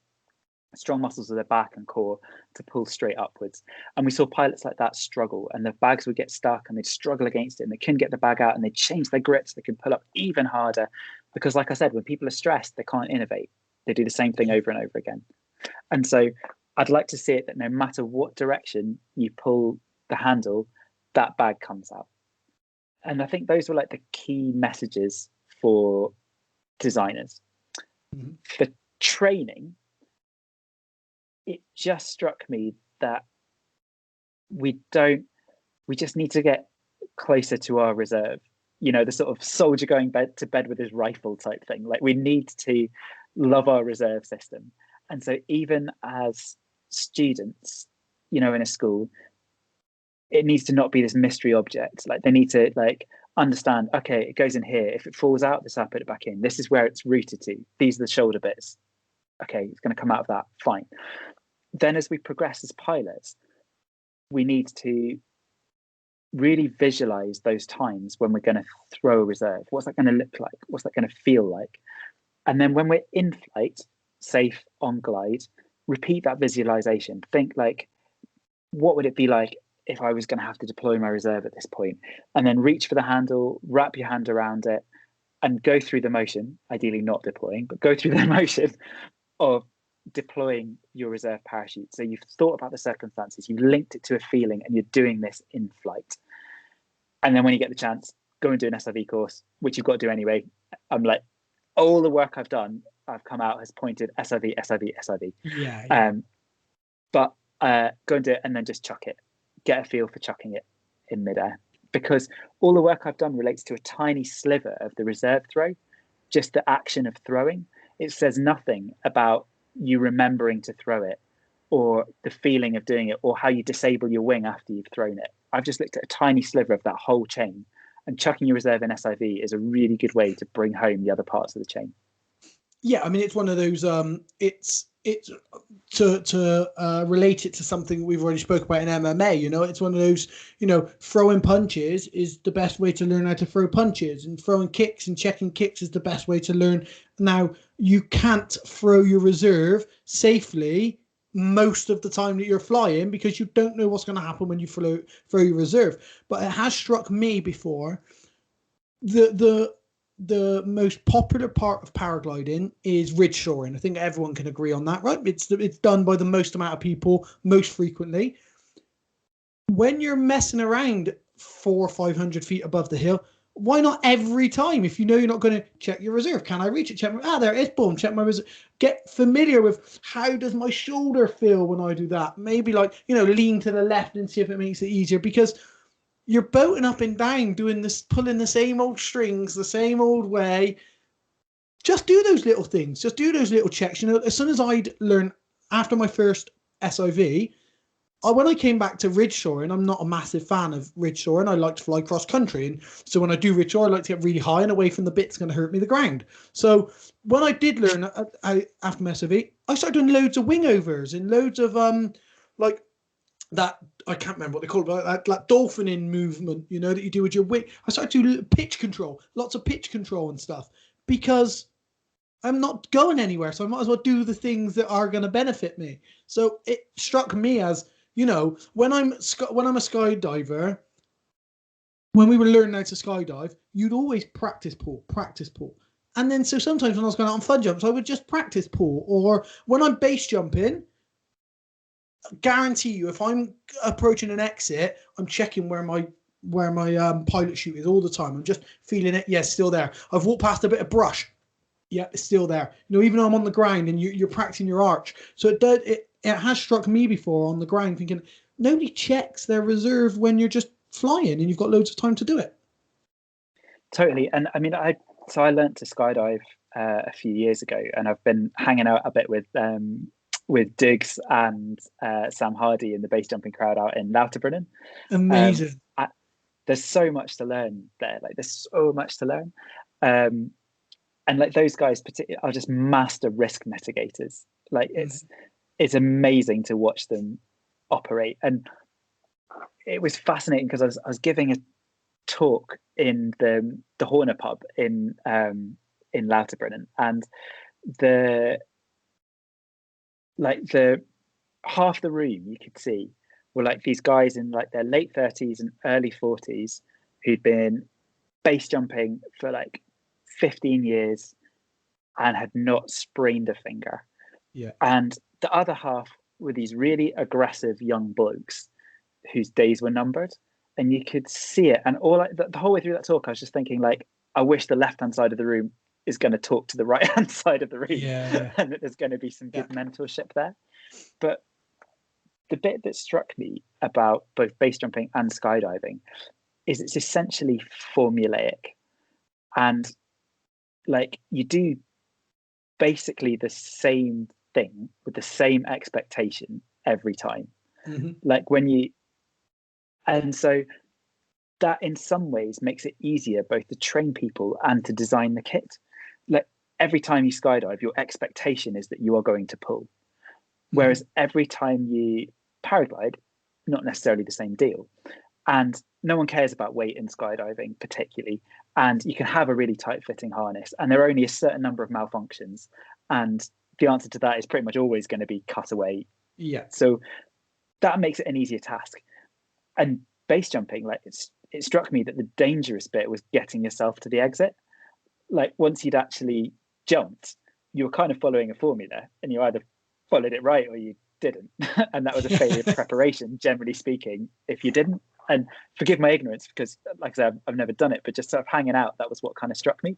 strong muscles of their back and core, to pull straight upwards. And we saw pilots like that struggle, and the bags would get stuck and they'd struggle against it, and they couldn't get the bag out, and they'd change their grips. They could pull up even harder, because like I said, when people are stressed, they can't innovate. They do the same thing over and over again. And so I'd like to see it that no matter what direction you pull the handle, that bag comes out. And I think those were like the key messages for designers. Mm-hmm. For training, it just struck me that we just need to get closer to our reserve. You know, the sort of soldier going to bed with his rifle type thing. Like, we need to love our reserve system. And so even as students, you know, in a school, it needs to not be this mystery object. Like, they need to understand, okay, it goes in here. If it falls out, this, I put it back in. This is where it's rooted to. These are the shoulder bits. Okay, it's going to come out of that. Fine. Then as we progress as pilots, we need to really visualize those times when we're going to throw a reserve. What's that going to look like? What's that going to feel like? And then when we're in flight, safe, on glide, repeat that visualization. Think like, what would it be like if I was going to have to deploy my reserve at this point, and then reach for the handle, wrap your hand around it, and go through the motion, ideally not deploying, but go through the motion of deploying your reserve parachute. So you've thought about the circumstances, you've linked it to a feeling, and you're doing this in flight. And then when you get the chance, go and do an SIV course, which you've got to do anyway. I'm like, all the work I've done, I've come out has pointed SIV, SIV, SIV. Yeah. But go and do it and then just chuck it. Get a feel for chucking it in midair. Because all the work I've done relates to a tiny sliver of the reserve throw, just the action of throwing. It says nothing about you remembering to throw it or the feeling of doing it or how you disable your wing after you've thrown it. I've just looked at a tiny sliver of that whole chain, and chucking your reserve in SIV is a really good way to bring home the other parts of the chain. Yeah, I mean, it's one of those, it's to relate it to something we've already spoke about in MMA, you know, it's one of those, you know, throwing punches is the best way to learn how to throw punches, and throwing kicks and checking kicks is the best way to learn. Now, you can't throw your reserve safely most of the time that you're flying because you don't know what's going to happen when you throw your reserve. But it has struck me before, the most popular part of paragliding is ridge soaring. I think everyone can agree on that, right? It's done by the most amount of people most frequently. When you're messing around 400 or 500 feet above the hill, why not every time? If you know you're not going to check your reserve, can I reach it? Check there it is, boom, check my reserve. Get familiar with how does my shoulder feel when I do that. Maybe like, you know, lean to the left and see if it makes it easier, because you're boating up and down, doing this, pulling the same old strings, the same old way. Just do those little things. Just do those little checks. You know, as soon as I'd learned after my first SIV, when I came back to ridge soaring, I'm not a massive fan of ridge soaring. I like to fly cross country. And so when I do ridge soar, I like to get really high and away from the bit's going to hurt me the ground. So when I did learn after my SIV, I started doing loads of wing overs and loads of like that, I can't remember what they call it, but that dolphining movement, you know, that you do with your wing. I started to do pitch control, lots of pitch control and stuff, because I'm not going anywhere. So I might as well do the things that are going to benefit me. So it struck me as, you know, when I'm a skydiver, when we were learning how to skydive, you'd always practice pull. And then so sometimes when I was going out on fun jumps, I would just practice pull. Or when I'm base jumping, guarantee you, if I'm approaching an exit, I'm checking where my pilot chute is all the time. I'm just feeling it. Yes, still there. I've walked past a bit of brush. Yeah, it's still there. You know, even though I'm on the ground and you're practicing your arch. So it has struck me before on the ground, thinking nobody checks their reserve when you're just flying and you've got loads of time to do it. Totally. And I mean, I learned to skydive a few years ago, and I've been hanging out a bit with Diggs and Sam Hardy in the base jumping crowd out in Lauterbrunnen. Amazing. There's so much to learn there. Like, there's so much to learn. And like, those guys particularly are just master risk mitigators. Like, it's amazing to watch them operate. And it was fascinating because I was giving a talk in the Horner pub in Lauterbrunnen, and the half the room you could see were like these guys in like their late 30s and early 40s who'd been base jumping for like 15 years and had not sprained a finger. Yeah. And the other half were these really aggressive young blokes whose days were numbered, and you could see it. And the whole way through that talk, I was just thinking, like, I wish the left-hand side of the room is going to talk to the right-hand side of the room, and that there's going to be some good mentorship there. But the bit that struck me about both base jumping and skydiving is it's essentially formulaic, and like, you do basically the same thing with the same expectation every time. Like, and so that in some ways makes it easier both to train people and to design the kit. Like, every time you skydive, your expectation is that you are going to pull. Whereas every time you paraglide, not necessarily the same deal. And no one cares about weight in skydiving particularly. And you can have a really tight fitting harness, and there are only a certain number of malfunctions. And the answer to that is pretty much always going to be cut away. Yeah. So that makes it an easier task. And base jumping, like it struck me that the dangerous bit was getting yourself to the exit. Like once you'd actually jumped, you were kind of following a formula, and you either followed it right or you didn't. And that was a failure of preparation, generally speaking, if you didn't. And forgive my ignorance, because like I said, I've never done it, but just sort of hanging out, that was what kind of struck me.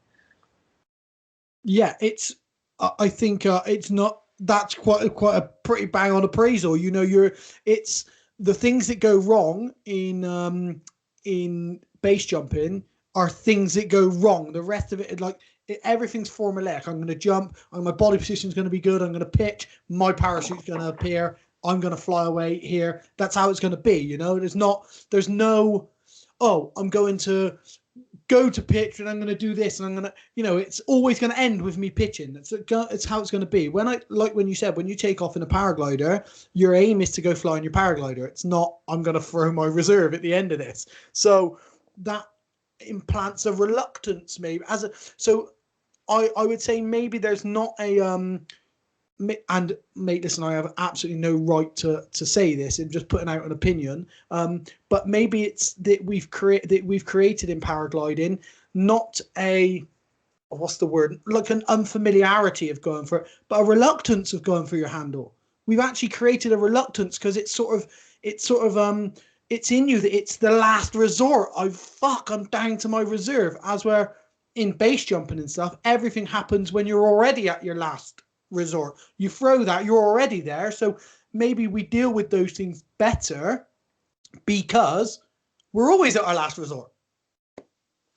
Yeah, it's. I think it's not. That's quite a pretty bang on appraisal. You know, it's the things that go wrong in base jumping are things that go wrong. The rest of it, like everything's formulaic. I'm going to jump. My body position is going to be good. I'm going to pitch. My parachute's going to appear. I'm going to fly away here. That's how it's going to be. You know, there's not. There's no. Oh, I'm going to go to pitch and I'm going to do this and I'm going to, you know, it's always going to end with me pitching. It's how it's going to be. When you said, when you take off in a paraglider, your aim is to go fly in your paraglider. It's not, I'm going to throw my reserve at the end of this. So that implants a reluctance maybe so I would say maybe there's not a, and mate, listen, I have absolutely no right to say this. I'm just putting out an opinion. But maybe it's that we've created in paragliding not a, what's the word, like an unfamiliarity of going for it, but a reluctance of going for your handle. We've actually created a reluctance because it's in you that it's the last resort. I'm down to my reserve. As where in base jumping and stuff, everything happens when you're already at your last resort. You throw that, you're already there. So maybe we deal with those things better because we're always at our last resort.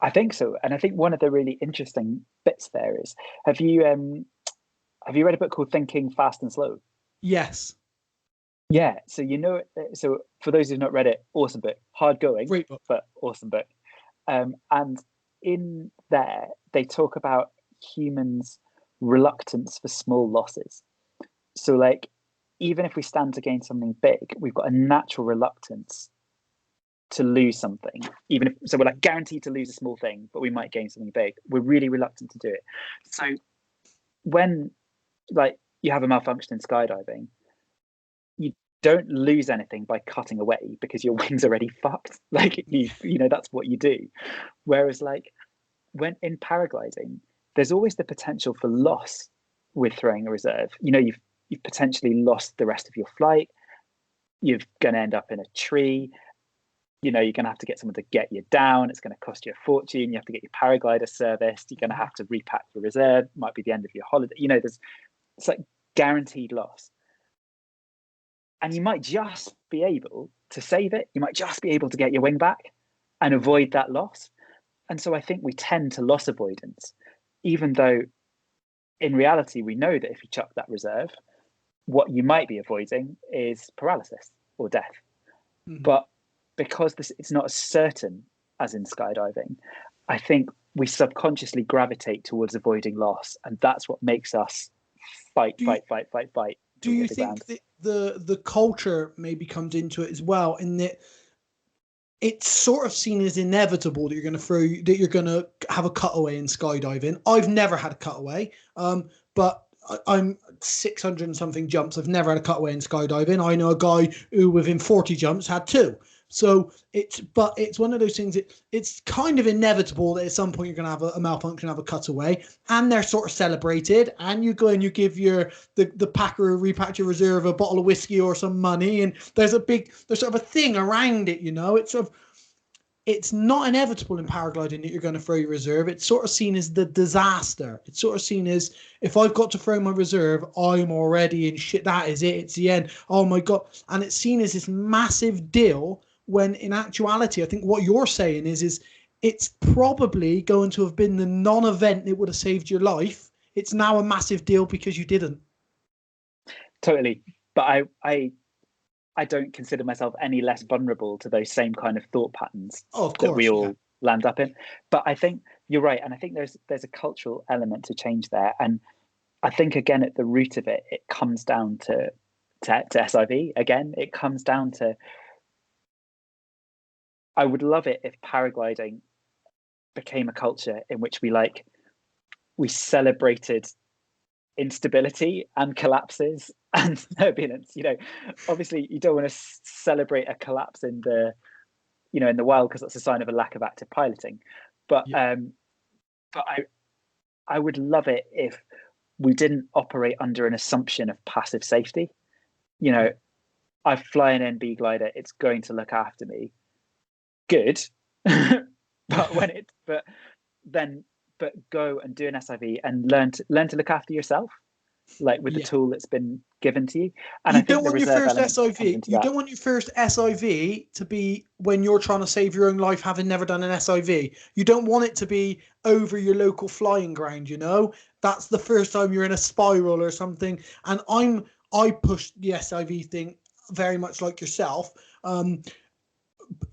I think so. And I think one of the really interesting bits there is, have you read a book called Thinking Fast and Slow? Yes. Yeah. So so for those who've not read it, awesome book, hard going, Great book, but awesome book. And in there they talk about humans' reluctance for small losses. So like, even if we stand to gain something big, we've got a natural reluctance to lose something. Even if, so we're like guaranteed to lose a small thing, but we might gain something big. We're really reluctant to do it. So when like you have a malfunction in skydiving, you don't lose anything by cutting away because your wings are already fucked. Like you know, that's what you do. Whereas like when in paragliding, there's always the potential for loss with throwing a reserve. You know, you've potentially lost the rest of your flight. You're going to end up in a tree. You know, you're going to have to get someone to get you down. It's going to cost you a fortune. You have to get your paraglider serviced. You're going to have to repack your reserve. It might be the end of your holiday. You know, it's like guaranteed loss. And you might just be able to save it. You might just be able to get your wing back and avoid that loss. And so I think we tend to loss avoidance, even though in reality, we know that if you chuck that reserve, what you might be avoiding is paralysis or death. Mm-hmm. But because it's not as certain as in skydiving, I think we subconsciously gravitate towards avoiding loss. And that's what makes us fight. Do you think that the culture maybe comes into it as well, in that it's sort of seen as inevitable that you're going to have a cutaway in skydiving? I've never had a cutaway, but I'm 600 and something jumps. I've never had a cutaway in skydiving. I know a guy who within 40 jumps had 2. So it's one of those things that it's kind of inevitable that at some point you're going to have a malfunction, have a cutaway, and they're sort of celebrated. And you go and you give the packer who repacked your reserve a bottle of whiskey or some money, and there's sort of a thing around it. You know, it's not inevitable in paragliding that you're going to throw your reserve. It's sort of seen as the disaster. It's sort of seen as, if I've got to throw my reserve, I'm already in shit. That is it. It's the end. Oh my God. And it's seen as this massive deal, when in actuality, I think what you're saying is it's probably going to have been the non-event that would have saved your life. It's now a massive deal because you didn't. Totally. But I don't consider myself any less vulnerable to those same kind of thought patterns that we all land up in. But I think you're right. And I think there's a cultural element to change there. And I think, again, at the root of it, it comes down to SIV. Again, it comes down to, I would love it if paragliding became a culture in which we celebrated instability and collapses and turbulence. Obviously you don't want to celebrate a collapse in the wild, because that's a sign of a lack of active piloting. But but I would love it if we didn't operate under an assumption of passive safety. I fly an NB glider, it's going to look after me. Good. but go and do an SIV and learn to look after yourself, like with the tool that's been given to you. And you don't want your first SIV. You don't want your first SIV to be when you're trying to save your own life, having never done an SIV. You don't want it to be over your local flying ground. That's the first time you're in a spiral or something. And I push the SIV thing very much like yourself.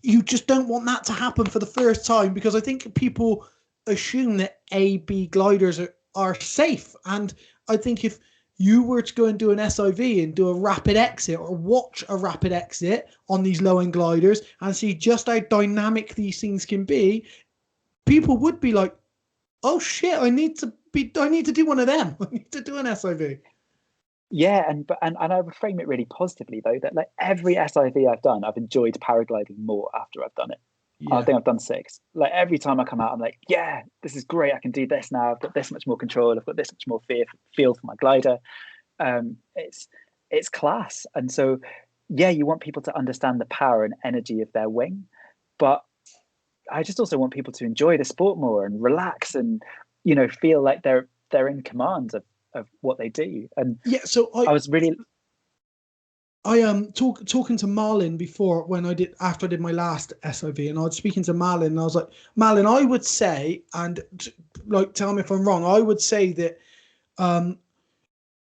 You just don't want that to happen for the first time, because I think people assume that AB gliders are safe. And I think if you were to go and do an SIV and do a rapid exit, or watch a rapid exit on these low-end gliders and see just how dynamic these things can be, people would be like, oh shit, I need to do one of them. I need to do an SIV. Yeah, and I would frame it really positively though, that like every SIV I've done, I've enjoyed paragliding more after I've done it. Yeah. I think I've done 6. Like every time I come out, I'm like, yeah, this is great. I can do this now. I've got this much more control. I've got this much more feel for my glider. It's class. And so, yeah, you want people to understand the power and energy of their wing, but I just also want people to enjoy the sport more and relax and feel like they're in command of what they do. And yeah, so I was really talking to Marlin before, after I did my last SIV, and I was speaking to Marlin, and I was like, Marlin, I would say, and like tell me if I'm wrong, I would say that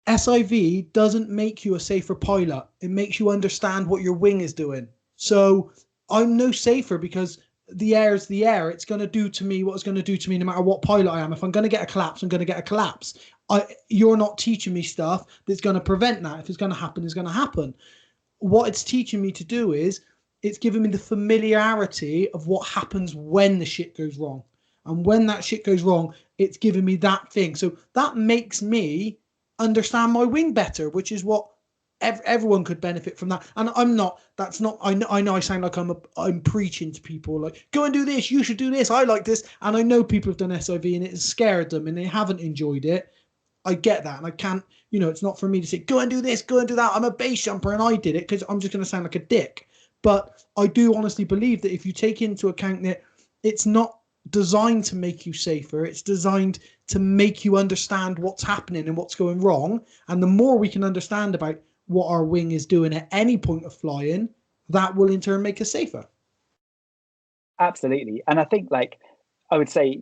SIV doesn't make you a safer pilot. It makes you understand what your wing is doing. So I'm no safer because the air is the air. It's going to do to me what it's going to do to me no matter what pilot I am. If I'm going to get a collapse, I'm going to get a collapse. You're not teaching me stuff that's going to prevent that. If it's going to happen, it's going to happen. What it's teaching me to do is it's giving me the familiarity of what happens when the shit goes wrong. And when that shit goes wrong, it's giving me that thing. So that makes me understand my wing better, which is what everyone could benefit from that. And I know I sound like I'm preaching to people like, go and do this, you should do this, I like this. And I know people have done SIV and it has scared them and they haven't enjoyed it. I get that, and I can't, it's not for me to say, go and do this, go and do that. I'm a base jumper and I did it, because I'm just going to sound like a dick. But I do honestly believe that if you take into account that it's not designed to make you safer, it's designed to make you understand what's happening and what's going wrong. And the more we can understand about what our wing is doing at any point of flying, that will in turn make us safer. Absolutely. And I think I would say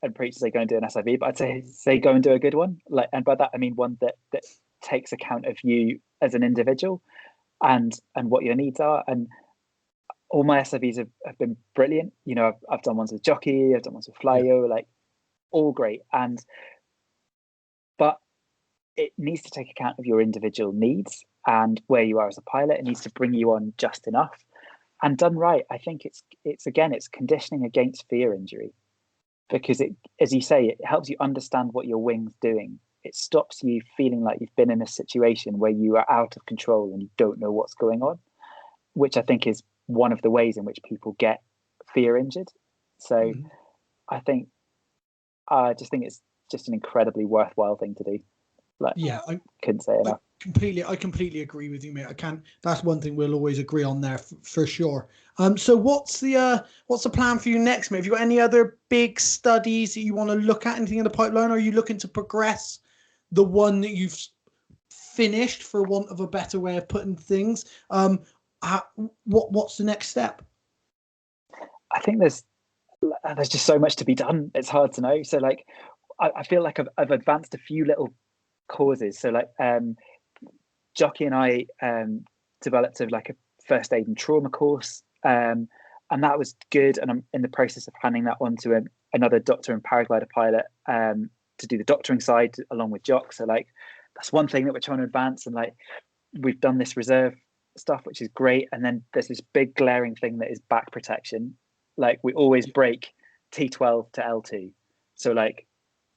and preach to say go and do an SIV, but I'd say go and do a good one. And by that I mean one that takes account of you as an individual and what your needs are. And all my SIVs have been brilliant. I've done ones with Jockey, I've done ones with Flyo, all great. But it needs to take account of your individual needs and where you are as a pilot. It needs to bring you on just enough. And done right, I think it's conditioning against fear injury. Because it, as you say, it helps you understand what your wing's doing. It stops you feeling like you've been in a situation where you are out of control and you don't know what's going on, which I think is one of the ways in which people get fear injured. So I just think it's just an incredibly worthwhile thing to do. I couldn't say enough. I completely agree with you, mate. That's one thing we'll always agree on there for sure. So what's the plan for you next, mate? Have you got any other big studies that you want to look at, anything in the pipeline? Or are you looking to progress the one that you've finished, for want of a better way of putting things? What's the next step? I think there's just so much to be done. It's hard to know. So I feel like I've advanced a few little causes. So Jockey and I developed a first aid and trauma course, and that was good. And I'm in the process of handing that on to another doctor and paraglider pilot to do the doctoring side along with Jock. So that's one thing that we're trying to advance. And we've done this reserve stuff, which is great. And then there's this big glaring thing that is back protection. We always break T12 to L2. So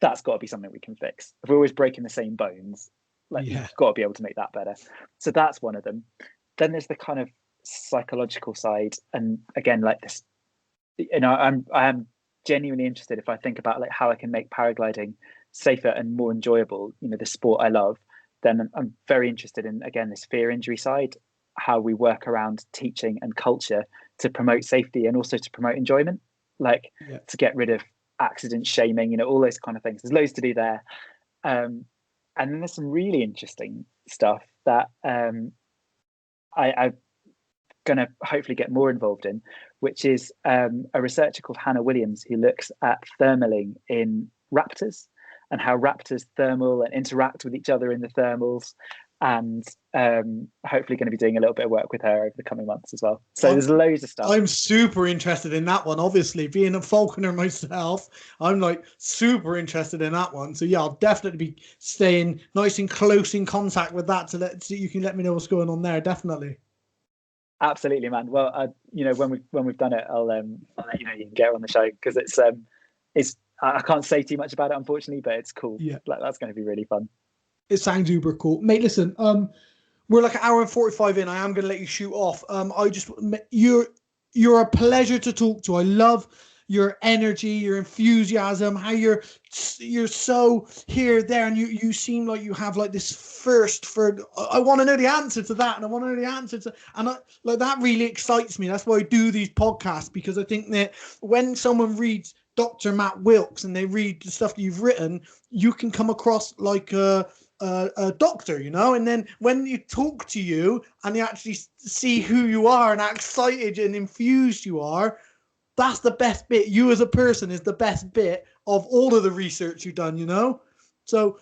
that's got to be something we can fix. If we're always breaking the same bones, like you've got to be able to make that better. So that's one of them. Then there's the kind of psychological side, and again, like this, I am genuinely interested. If I think about like how I can make paragliding safer and more enjoyable, the sport I love, then I'm very interested in, again, this fear injury side, how we work around teaching and culture to promote safety and also to promote enjoyment, like to get rid of accident shaming, all those kind of things. There's loads to do there. And then there's some really interesting stuff that I'm going to hopefully get more involved in, which is a researcher called Hannah Williams, who looks at thermaling in raptors and how raptors thermal and interact with each other in the thermals, and hopefully going to be doing a little bit of work with her over the coming months as well. So there's loads of stuff. I'm super interested in that one. Obviously, being a falconer myself, I'm like super interested in that one. So yeah, I'll definitely be staying nice and close in contact with that, so you can let me know what's going on there. Definitely. Absolutely, man. Well, when we've done it, I'll let you know. You can get her on the show, because it's I can't say too much about it, unfortunately, but it's cool. Yeah, like that's going to be really fun. It sounds uber cool, mate. Listen, we're like an hour and 45 in. I am going to let you shoot off. You're a pleasure to talk to. I love your energy, your enthusiasm, how you're so here, there, and you seem like you have like this thirst for. I want to know the answer to that, and I want to know the answer to, and like that really excites me. That's why I do these podcasts, because I think that when someone reads Dr. Matt Wilkes and they read the stuff that you've written, you can come across like a doctor, and then when you talk to you and you actually see who you are and how excited and infused you are, that's the best bit. You as a person is the best bit of all of the research you've done, So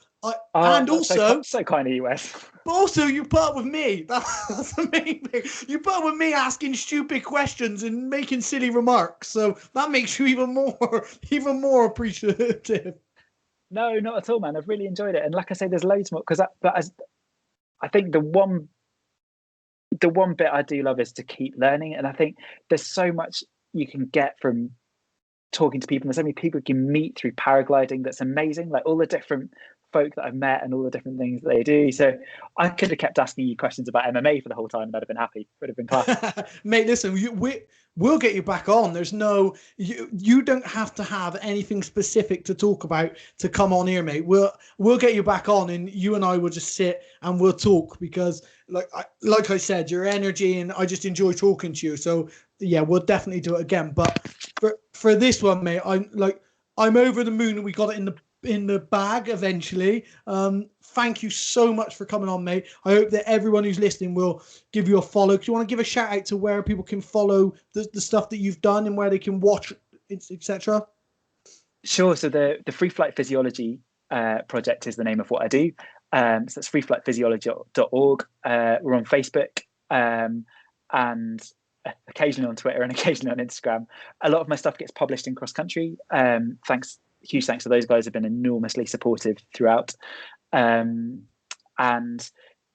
and also so kind of you, Wes. But also you put up with me. That's the main thing. You put up with me asking stupid questions and making silly remarks. So that makes you even more appreciative. No, not at all, man. I've really enjoyed it, and like I say, there's loads more, because I think the one bit I do love is to keep learning, and I think there's so much you can get from talking to people. There's so many people you can meet through paragliding that's amazing, like all the different folk that I've met and all the different things that they do. So I could have kept asking you questions about MMA for the whole time, and I'd have been happy. It would have been class. Mate, listen, we'll get you back on. There's no, you don't have to have anything specific to talk about to come on here, mate. We'll get you back on, and you and I will just sit and we'll talk, because like I said, your energy, and I just enjoy talking to you. So yeah, we'll definitely do it again. But for this one, mate, I'm over the moon that we got it in the bag eventually. Thank you so much for coming on, mate. I hope that everyone who's listening will give you a follow. Do you want to give a shout out to where people can follow the stuff that you've done and where they can watch, etc.? Sure. So the Free Flight Physiology project is the name of what I do. So that's freeflightphysiology.org. We're on Facebook, and occasionally on Twitter and occasionally on Instagram. A lot of my stuff gets published in cross country. Huge thanks to those guys, have been enormously supportive throughout. And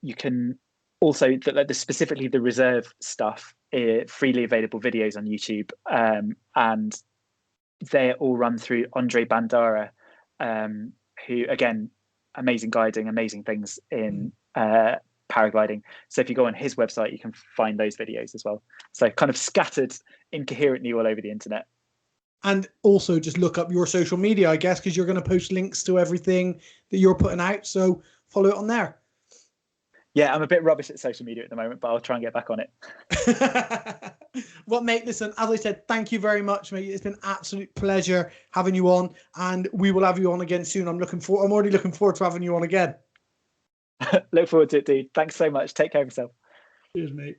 you can also, specifically the reserve stuff, freely available videos on YouTube, and they're all run through Andre Bandara, who, again, amazing guiding, amazing things in paragliding. So if you go on his website, you can find those videos as well. So kind of scattered incoherently all over the internet. And also just look up your social media, I guess, because you're going to post links to everything that you're putting out. So follow it on there. Yeah, I'm a bit rubbish at social media at the moment, but I'll try and get back on it. Well, mate, listen, as I said, thank you very much, mate. It's been an absolute pleasure having you on, and we will have you on again soon. I'm already looking forward to having you on again. Look forward to it, dude. Thanks so much. Take care of yourself. Cheers, mate.